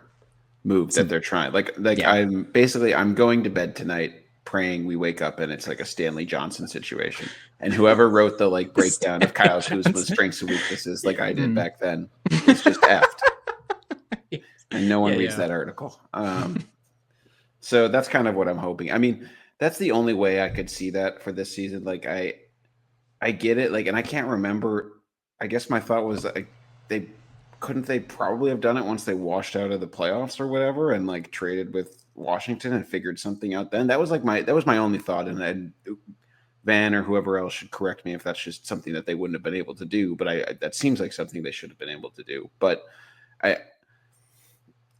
move that they're trying. Like yeah. I'm going to bed tonight praying we wake up and it's like a Stanley Johnson situation. And whoever wrote the like breakdown of Kyle Kuzma's strengths and weaknesses, like I did back then, it's just effed. And no one reads that article. So that's kind of what I'm hoping. I mean, that's the only way I could see that for this season. Like I get it. Like, and I can't remember. I guess my thought was they probably have done it once they washed out of the playoffs or whatever, and like traded with Washington and figured something out then. That was my only thought. And then Van or whoever else should correct me if that's just something that they wouldn't have been able to do. But that seems like something they should have been able to do. But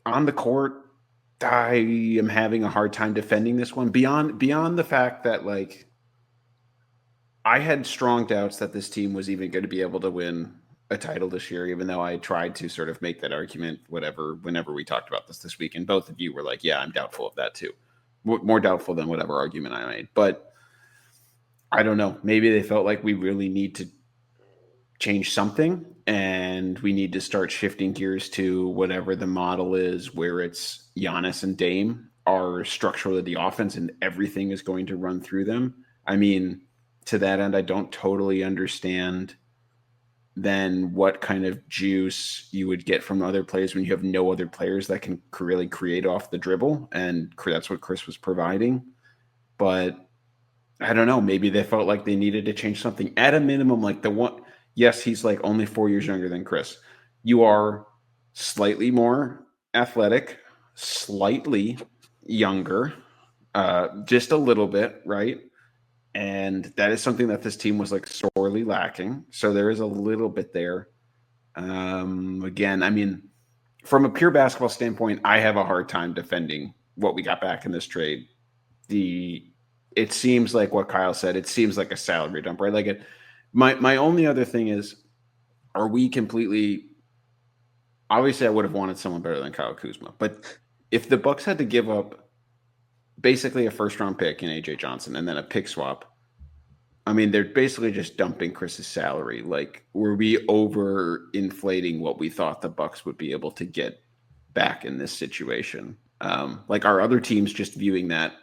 on the court, I am having a hard time defending this one beyond the fact that like I had strong doubts that this team was even going to be able to win a title this year, even though I tried to sort of make that argument, whenever we talked about this week. And both of you were like, yeah, I'm doubtful of that too. More doubtful than whatever argument I made. But I don't know. Maybe they felt like we really need to change something and we need to start shifting gears to whatever the model is, where it's Giannis and Dame are structurally the offense and everything is going to run through them. I mean, to that end, I don't totally understand then what kind of juice you would get from other players when you have no other players that can really create off the dribble. And that's what Khris was providing. But I don't know. Maybe they felt like they needed to change something at a minimum. Like yes, he's like only 4 years younger than Khris. You are slightly more athletic, slightly younger, just a little bit, right? And that is something that this team was like sorely lacking. So there is a little bit there. Again, I mean, from a pure basketball standpoint, I have a hard time defending what we got back in this trade. It seems like what Kyle said. It seems like a salary dump, right? Like my only other thing is, are we completely? Obviously, I would have wanted someone better than Kyle Kuzma, but if the Bucks had to give up basically a first-round pick in AJ Johnson and then a pick swap, I mean, they're basically just dumping Khris's salary. Like, were we over-inflating what we thought the Bucks would be able to get back in this situation? Like, are other teams just viewing that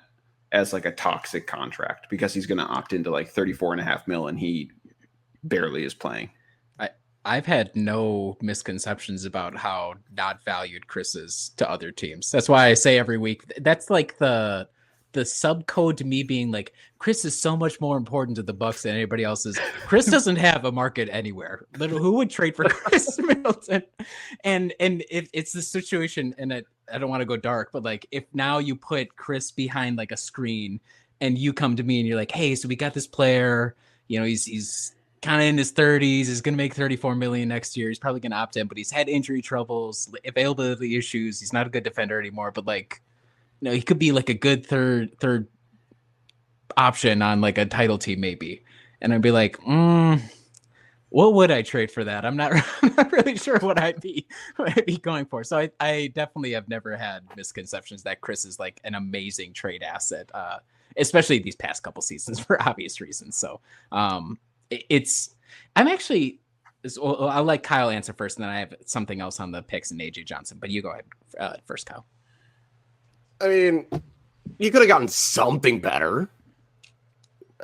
as like a toxic contract because he's going to opt into like $34.5 million and he barely is playing? I've had no misconceptions about how not valued Khris is to other teams. That's why I say every week, that's like the subcode to me being like, Khris is so much more important to the Bucks than anybody else is. Khris doesn't have a market anywhere. Who would trade for Khris Middleton? And if it's the situation, and I don't want to go dark, but like if now you put Khris behind like a screen and you come to me and you're like, hey, so we got this player, you know, he's kind of in his 30s, he's going to make $34 million next year. He's probably going to opt in, but he's had injury troubles, availability issues. He's not a good defender anymore, but like, you know, he could be like a good third option on like a title team maybe. And I'd be like, what would I trade for that? I'm not really sure what I'd be going for. So I definitely have never had misconceptions that Khris is like an amazing trade asset, especially these past couple seasons for obvious reasons. So I'll let Kyle answer first, and then I have something else on the picks and AJ Johnson. But you go ahead first, Kyle. I mean, You could have gotten something better.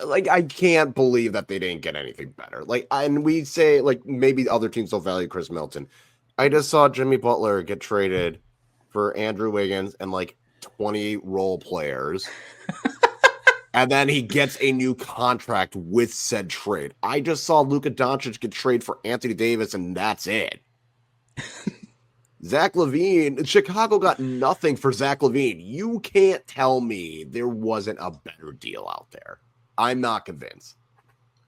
Like, I can't believe that they didn't get anything better. Like, and we say, like, maybe other teams don't value Khris Middleton. I just saw Jimmy Butler get traded for Andrew Wiggins and, like, 20 role players. And then he gets a new contract with said trade. I just saw Luka Doncic get traded for Anthony Davis, and that's it. Zach LaVine, Chicago got nothing for Zach LaVine. You can't tell me there wasn't a better deal out there. I'm not convinced.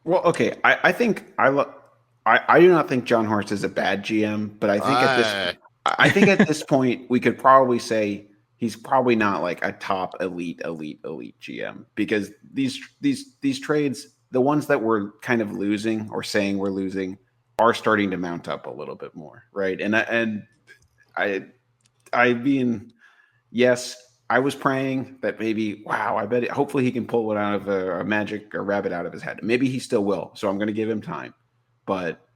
Well, okay. I think I do not think John Horst is a bad GM, but I think at this point we could probably say he's probably not like a top elite GM, because these trades, the ones that we're kind of losing or saying we're losing, are starting to mount up a little bit more, right? And I mean, yes, I was praying that maybe, hopefully he can pull it out of a magic or rabbit out of his head. Maybe he still will. So I'm going to give him time, but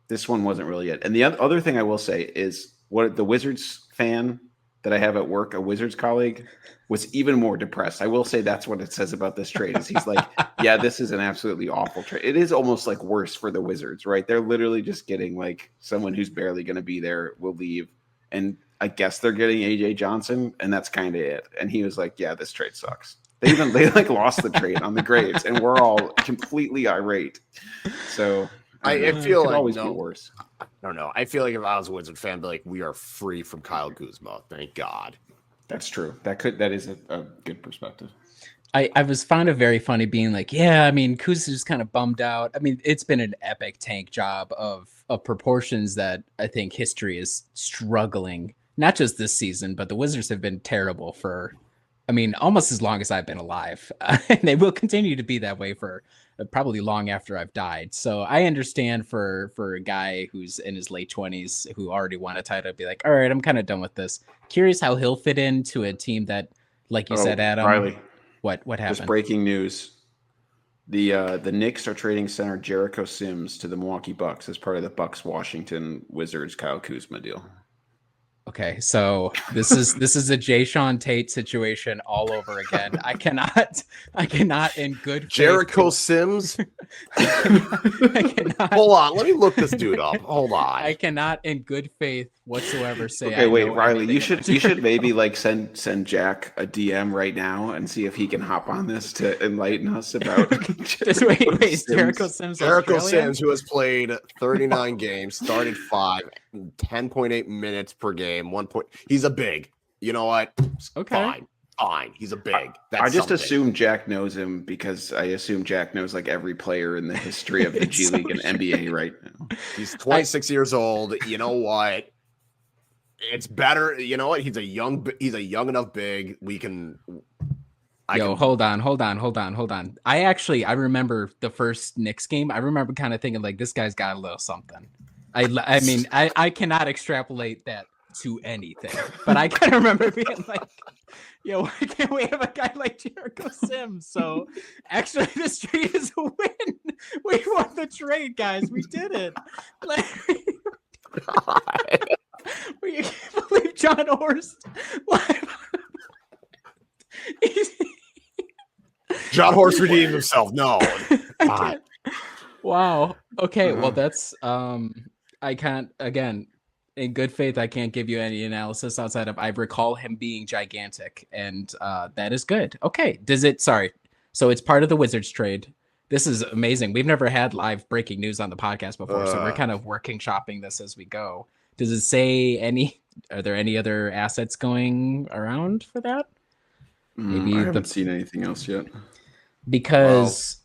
this one wasn't really it. And the other thing I will say is, what the Wizards fan that I have at work, a Wizards colleague, was even more depressed. I will say that's what it says about this trade, is he's like, yeah, this is an absolutely awful trade. It is almost like worse for the Wizards, right? They're literally just getting like someone who's barely going to be there will leave. And I guess they're getting AJ Johnson, and that's kind of it. And he was like, yeah, this trade sucks. They like lost the trade on the grades, and we're all completely irate. So I feel it could like always be worse. I don't know. I feel like if I was a Wizard fan, I'd be like, we are free from Kyle Kuzma. Thank God. That's true. That is a good perspective. I was found it very funny being like, yeah, I mean, Kuz is kind of bummed out. I mean, it's been an epic tank job of proportions that I think history is struggling, not just this season, but the Wizards have been terrible for, I mean, almost as long as I've been alive. And they will continue to be that way for probably long after I've died. So I understand for a guy who's in his late 20s who already won a title, be like, all right, I'm kind of done with this. Curious how he'll fit into a team that, like you said, Adam. Riley, what happened? Just breaking news. The Knicks are trading center Jericho Sims to the Milwaukee Bucks as part of the Bucks Washington Wizards Kyle Kuzma deal. Okay, so this is a Jay Sean Tate situation all over again. I cannot in good faith. Jericho Sims. I cannot, hold on, let me look this dude up. Hold on. I cannot in good faith whatsoever say. Okay, wait, Riley, you should maybe like send Jack a DM right now and see if he can hop on this to enlighten us about. wait, Jericho Sims. Jericho Sims, who has played 39 games, started 5, 10.8 minutes per game. 1 point. He's a big. You know what? Okay. Fine. He's a big. I just assume Jack knows him because I assume Jack knows like every player in the history of the G League and NBA right now. He's 26 years old. You know what? It's better. You know what? He's a young enough big. Hold on. I remember the first Knicks game. I remember kind of thinking like, this guy's got a little something. I mean, I cannot extrapolate that to anything, but I kind of remember being like, yo, why can't we have a guy like Jericho Sims? So actually this trade is a win. We won the trade, guys. We did it. Like, you can't believe John Horst John Horst redeemed himself. No. Wow. Okay. Well, that's I can't, again, in good faith, I can't give you any analysis outside of I recall him being gigantic, and that is good. Okay. So it's part of the Wizards trade. This is amazing. We've never had live breaking news on the podcast before, so we're kind of shopping this as we go. Does it say are there any other assets going around for that? Maybe I haven't seen anything else yet. Because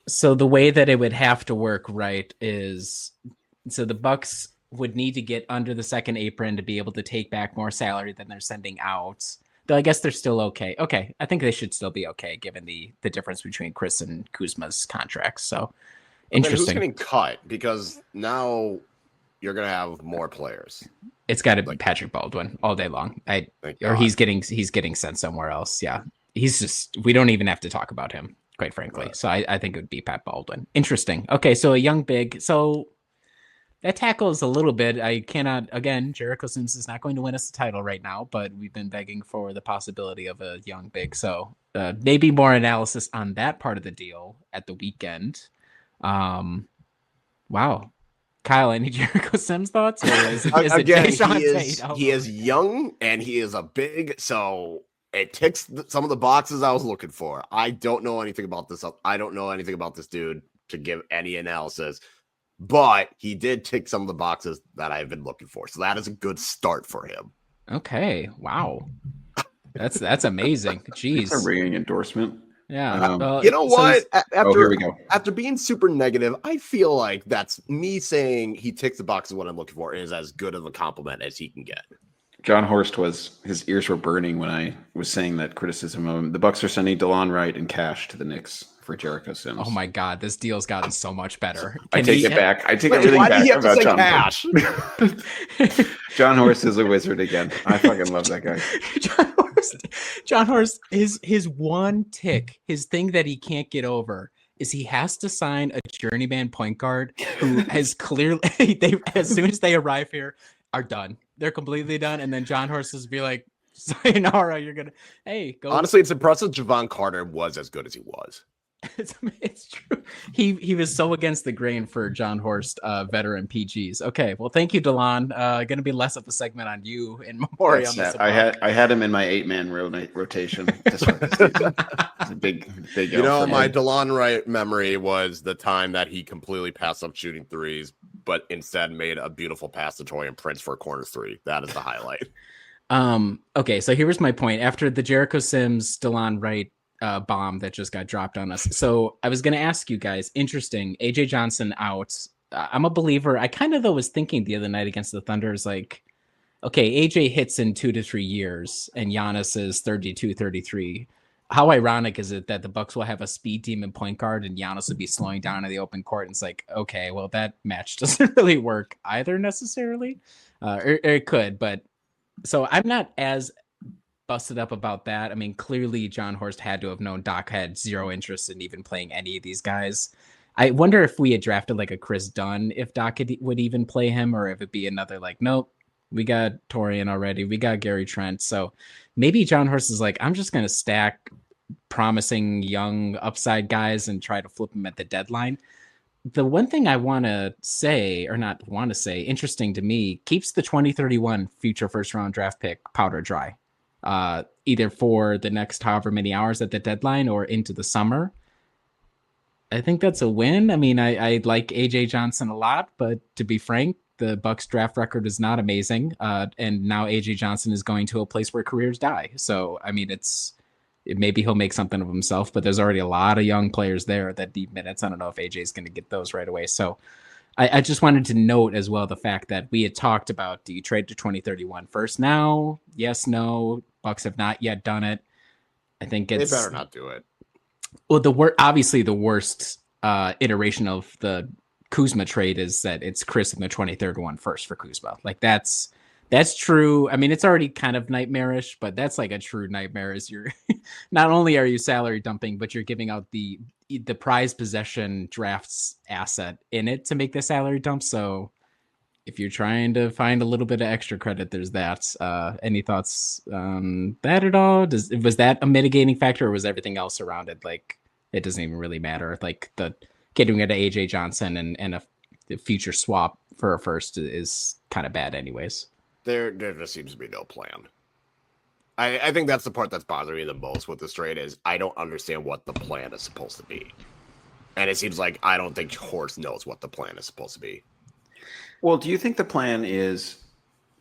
so the way that it would have to work, right, is so the Bucks would need to get under the second apron to be able to take back more salary than they're sending out. Though I guess they're still okay. Okay, I think they should still be okay given the difference between Khris and Kuzma's contracts. So interesting. Who's getting cut? Because now you're gonna have more players. It's got to be Patrick Baldwin all day long. He's getting sent somewhere else. Yeah, we don't even have to talk about him, quite frankly. Right. So I think it would be Pat Baldwin. Interesting. Okay, so a young big. So That tackles a little bit. I cannot, again, Jericho Sims is not going to win us the title right now, but we've been begging for the possibility of a young big. So maybe more analysis on that part of the deal at the weekend. Wow. Kyle, any Jericho Sims thoughts? Or is it Again, Tatum? he is young and he is a big, so it ticks some of the boxes I was looking for. I don't know anything about this. I don't know anything about this dude to give any analysis, but he did tick some of the boxes that I've been looking for. So that is a good start for him. Okay. Wow. That's amazing. Jeez. It's a ringing endorsement. Yeah. You know what? Here we go. After being super negative, I feel like that's me saying he ticks the boxes of what I'm looking for is as good of a compliment as he can get. John Horst his ears were burning when I was saying that criticism of him. The Bucks are sending DeLon Wright and cash to the Knicks for Jericho Sims. Oh my God, this deal's gotten so much better. I take it back. I take everything back about John Horst. John Horst is a wizard again. I fucking love that guy. John Horst, his one tick, his thing that he can't get over is he has to sign a journeyman point guard who has clearly, as soon as they arrive here, are done. They're completely done. And then John Horst is be like, sayonara, you're going to, hey, go. Honestly, it's impressive Javon Carter was as good as he was. It's true. He was so against the grain for John Horst, veteran PGs. Okay, well, thank you, DeLon. Going to be less of a segment on you in memoriam. I had him in my 8-man rotation. It's a big. You know, my DeLon Wright memory was the time that he completely passed up shooting threes, but instead made a beautiful pass to Torian Prince for a corner three. That is the highlight. Okay, so here's my point. After the Jericho Sims, DeLon Wright bomb that just got dropped on us. So I was going to ask you guys, interesting, AJ Johnson out. I'm a believer. I kind of, though, was thinking the other night against the Thunder is like, okay, AJ hits in 2 to 3 years and Giannis is 32, 33. How ironic is it that the Bucks will have a speed demon point guard and Giannis will be slowing down in the open court? And it's like, okay, well, that match doesn't really work either necessarily. Or it could, but so I'm not as busted up about that. I mean, clearly John Horst had to have known Doc had zero interest in even playing any of these guys. I wonder if we had drafted like a Chris Dunn, if Doc would even play him, or if it'd be another like, nope, we got Torian already, we got Gary Trent. So maybe John Horst is like, I'm just going to stack promising young upside guys and try to flip them at the deadline. The one thing I want to say, or not want to say, interesting to me, keeps the 2031 future first round draft pick powder dry. Either for the next however many hours at the deadline or into the summer. I think that's a win. I mean, I like AJ Johnson a lot, but to be frank, the Bucks draft record is not amazing. And now AJ Johnson is going to a place where careers die. So, I mean, maybe he'll make something of himself, but there's already a lot of young players there that need minutes. I don't know if AJ is going to get those right away. So I just wanted to note as well the fact that we had talked about, do you trade to 2031 first now? Yes, no. Bucks have not yet done it. I think they better not do it. Well, obviously the worst iteration of the Kuzma trade is that it's Khris in the 2031 first for Kuzma. Like that's true. I mean, it's already kind of nightmarish, but that's like a true nightmare. Is you're not only are you salary dumping, but you're giving out the prized possession drafts asset in it to make the salary dump. So if you're trying to find a little bit of extra credit, there's that. Any thoughts on that at all? Was that a mitigating factor, or was everything else around it like it doesn't even really matter? Like the getting rid of AJ Johnson and a future swap for a first is kind of bad anyways. There just seems to be no plan. I think that's the part that's bothering me the most with this trade is I don't understand what the plan is supposed to be. And it seems like I don't think Horst knows what the plan is supposed to be. Well, do you think the plan is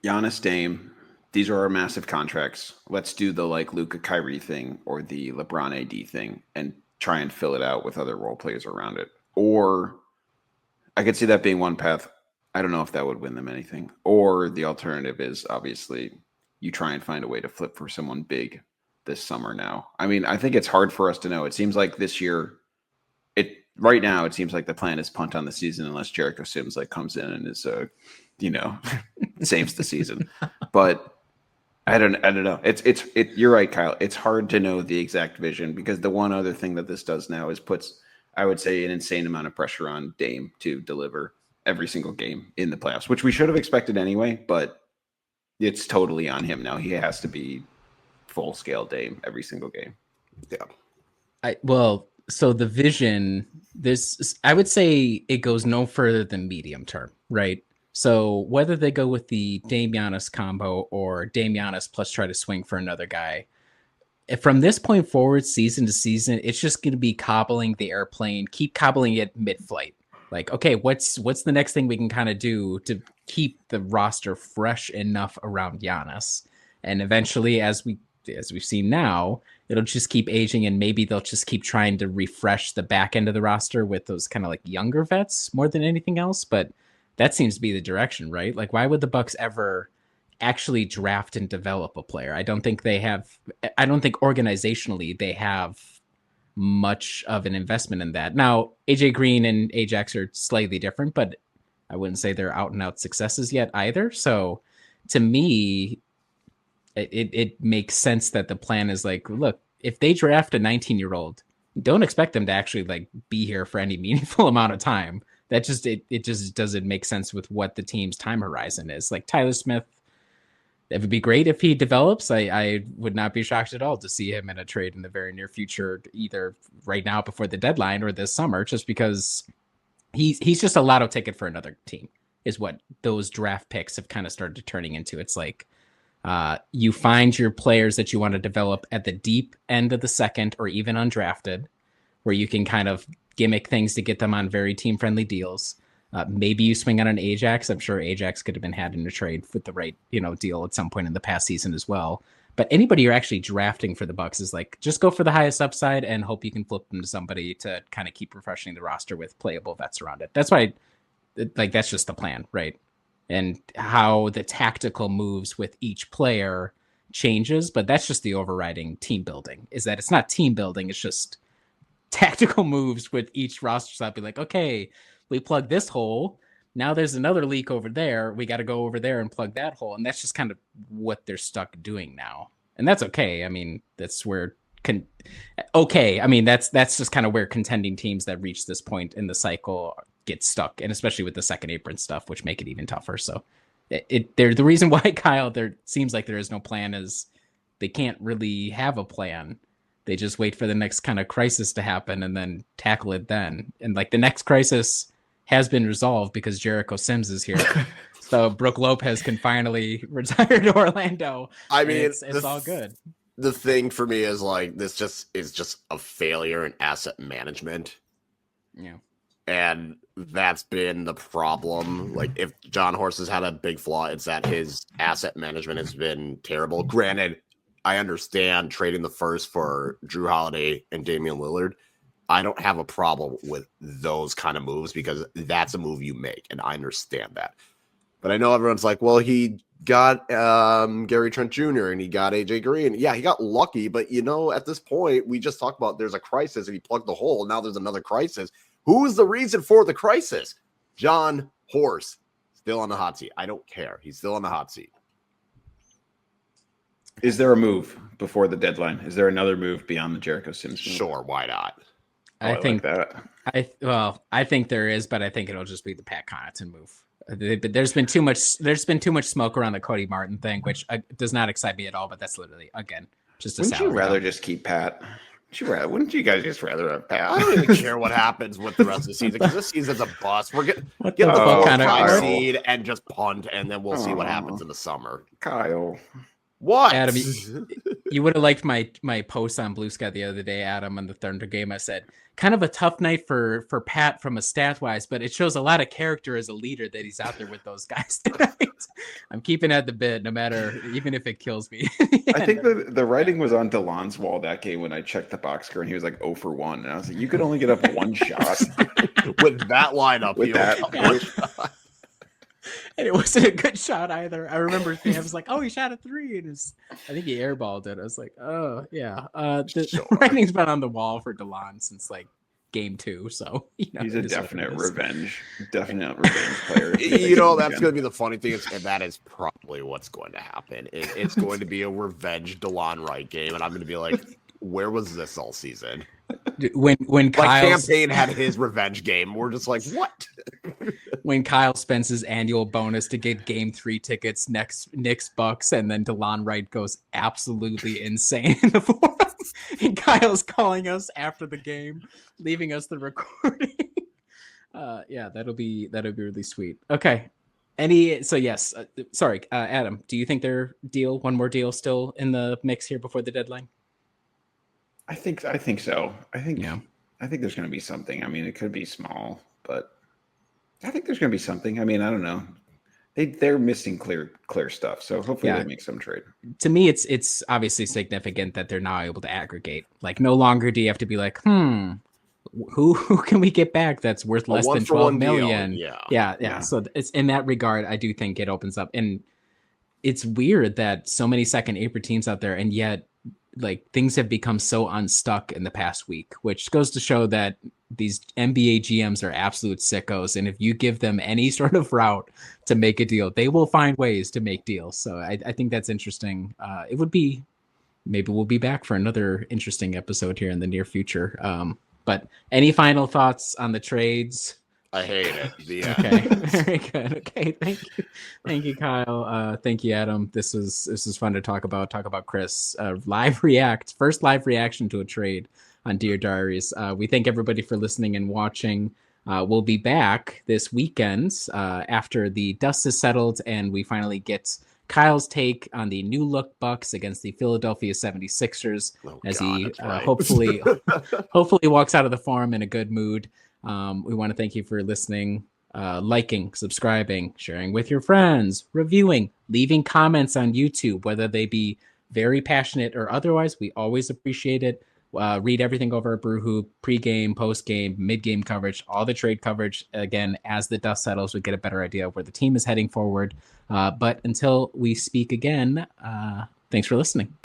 Giannis, Dame, these are our massive contracts. Let's do the like Luka Kyrie thing or the LeBron AD thing and try and fill it out with other role players around it. Or I could see that being one path. I don't know if that would win them anything. Or the alternative is obviously you try and find a way to flip for someone big this summer now. I mean, I think it's hard for us to know. It seems like this year, right now, it seems like the plan is punt on the season unless Jericho Sims like comes in and is, saves the season. But I don't know. You're right, Kyle. It's hard to know the exact vision because the one other thing that this does now is puts, I would say, an insane amount of pressure on Dame to deliver. every single game in the playoffs, which we should have expected anyway, but it's totally on him now. He has to be full scale Dame every single game. Yeah. So the vision, I would say it goes no further than medium term, right? So whether they go with the Dame Giannis combo or Dame Giannis plus try to swing for another guy, from this point forward, season to season, it's just going to be cobbling the airplane, keep cobbling it mid-flight. Like, okay, what's the next thing we can kind of do to keep the roster fresh enough around Giannis? And eventually, as we've seen now, it'll just keep aging, and maybe they'll just keep trying to refresh the back end of the roster with those kind of like younger vets more than anything else. But that seems to be the direction, right? Like, why would the Bucks ever actually draft and develop a player? I don't think organizationally they have much of an investment in that. Now, AJ Green and Ajax are slightly different, but I wouldn't say they're out and out successes yet either. So to me, it makes sense that the plan is like, look, if they draft a 19-year-old, don't expect them to actually like be here for any meaningful amount of time. That just, it just doesn't make sense with what the team's time horizon is. Like Tyler Smith, it would be great if he develops. I would not be shocked at all to see him in a trade in the very near future, either right now before the deadline or this summer, just because he's just a lotto ticket for another team is what those draft picks have kind of started turning into. It's like you find your players that you want to develop at the deep end of the second or even undrafted, where you can kind of gimmick things to get them on very team-friendly deals. Maybe you swing on an Ajax. I'm sure Ajax could have been had in a trade with the right, deal at some point in the past season as well. But anybody you're actually drafting for the Bucks is like, just go for the highest upside and hope you can flip them to somebody to kind of keep refreshing the roster with playable vets around it. That's why, that's just the plan, right? And how the tactical moves with each player changes, but that's just the overriding team building. Is that it's not team building, it's just tactical moves with each roster. So I'd be like, okay, we plug this hole. Now there's another leak over there. We got to go over there and plug that hole. And that's just kind of what they're stuck doing now. And that's okay. I mean, that's where I mean, that's just kind of where contending teams that reach this point in the cycle get stuck. And especially with the second apron stuff, which make it even tougher. So the reason why, Kyle, there seems like there is no plan is they can't really have a plan. They just wait for the next kind of crisis to happen and then tackle it then. And like the next crisis has been resolved because Jericho Sims is here. So Brooke Lopez can finally retire to Orlando. I mean, it's all good. The thing for me is like, this just is just a failure in asset management. Yeah. And that's been the problem. Like if John Horst has had a big flaw, it's that his asset management has been terrible. Granted, I understand trading the first for Drew Holiday and Damian Lillard. I don't have a problem with those kind of moves because that's a move you make, and I understand that. But I know everyone's like, well, he got Gary Trent Jr. and he got AJ Green. Yeah, he got lucky, but at this point, we just talked about there's a crisis and he plugged the hole. Now there's another crisis. Who's the reason for the crisis? John Horst, still on the hot seat. I don't care. He's still on the hot seat. Is there a move before the deadline? Is there another move beyond the Jericho Sims move? Sure, why not? I think like that. I think there is, but I think it'll just be the Pat Connaughton move. There's been too much smoke around the Cody Martin thing, which does not excite me at all. But that's literally, again, just a Wouldn't salary. you rather just keep Pat? Wouldn't you guys just rather have Pat? I don't even care what happens with the rest of the season because this season's a bust. We're getting the fuck kind of 4-5 seed and just punt, and then we'll see what happens in the summer. Kyle. What? Adam, you would have liked my post on Blue Sky the other day, Adam, on the Thunder game. I said, kind of a tough night for Pat from a stat-wise, but it shows a lot of character as a leader that he's out there with those guys tonight. I'm keeping at the bit, no matter, even if it kills me. I think the writing was on DeLon's wall that game when I checked the box score, and he was like 0 for 1. And I was like, you could only get up one shot. With that lineup. With that. And it wasn't a good shot either. I remember I was like, oh, he shot a 3. And I think he airballed it. I was like, oh, yeah. The writing's been on the wall for DeLon since like game 2. So, he's a definite revenge player. That's going to be the funny thing. That is probably what's going to happen. It's going to be a revenge DeLon Wright game. And I'm going to be like, where was this all season? When Kyle Campaign had his revenge game, we're just like, what? when Kyle spends his annual bonus to get Game 3 tickets next Knicks Bucks, and then DeLon Wright goes absolutely insane in the forum, and Kyle's calling us after the game, leaving us the recording. Yeah, that'll be really sweet. Okay. Yes. Sorry, Adam. Do you think one more deal still in the mix here before the deadline? I think so. I think there's going to be something. I mean, it could be small, but I think there's going to be something. I mean, I don't know. They're missing clear stuff, so hopefully they make some trade. To me, it's obviously significant that they're now able to aggregate. Like, no longer do you have to be like, who can we get back that's worth less than 12 million? Yeah. So it's in that regard, I do think it opens up. And it's weird that so many second April teams out there, and yet like things have become so unstuck in the past week, which goes to show that these NBA GMs are absolute sickos. And if you give them any sort of route to make a deal, they will find ways to make deals. So I think that's interesting. Maybe we'll be back for another interesting episode here in the near future. But any final thoughts on the trades? I hate it. Yeah. Okay. Very good. Okay. Thank you, Kyle. Thank you, Adam. This is fun to talk about Khris. First live reaction to a trade on Dear Diaries. We thank everybody for listening and watching. We'll be back this weekend after the dust is settled and we finally get Kyle's take on the new look Bucks against the Philadelphia 76ers he hopefully walks out of the forum in a good mood. We want to thank you for listening, liking, subscribing, sharing with your friends, reviewing, leaving comments on YouTube, whether they be very passionate or otherwise. We always appreciate it. Read everything over at Brewhoop, pregame, postgame, midgame coverage, all the trade coverage. Again, as the dust settles, we get a better idea of where the team is heading forward. But until we speak again, thanks for listening.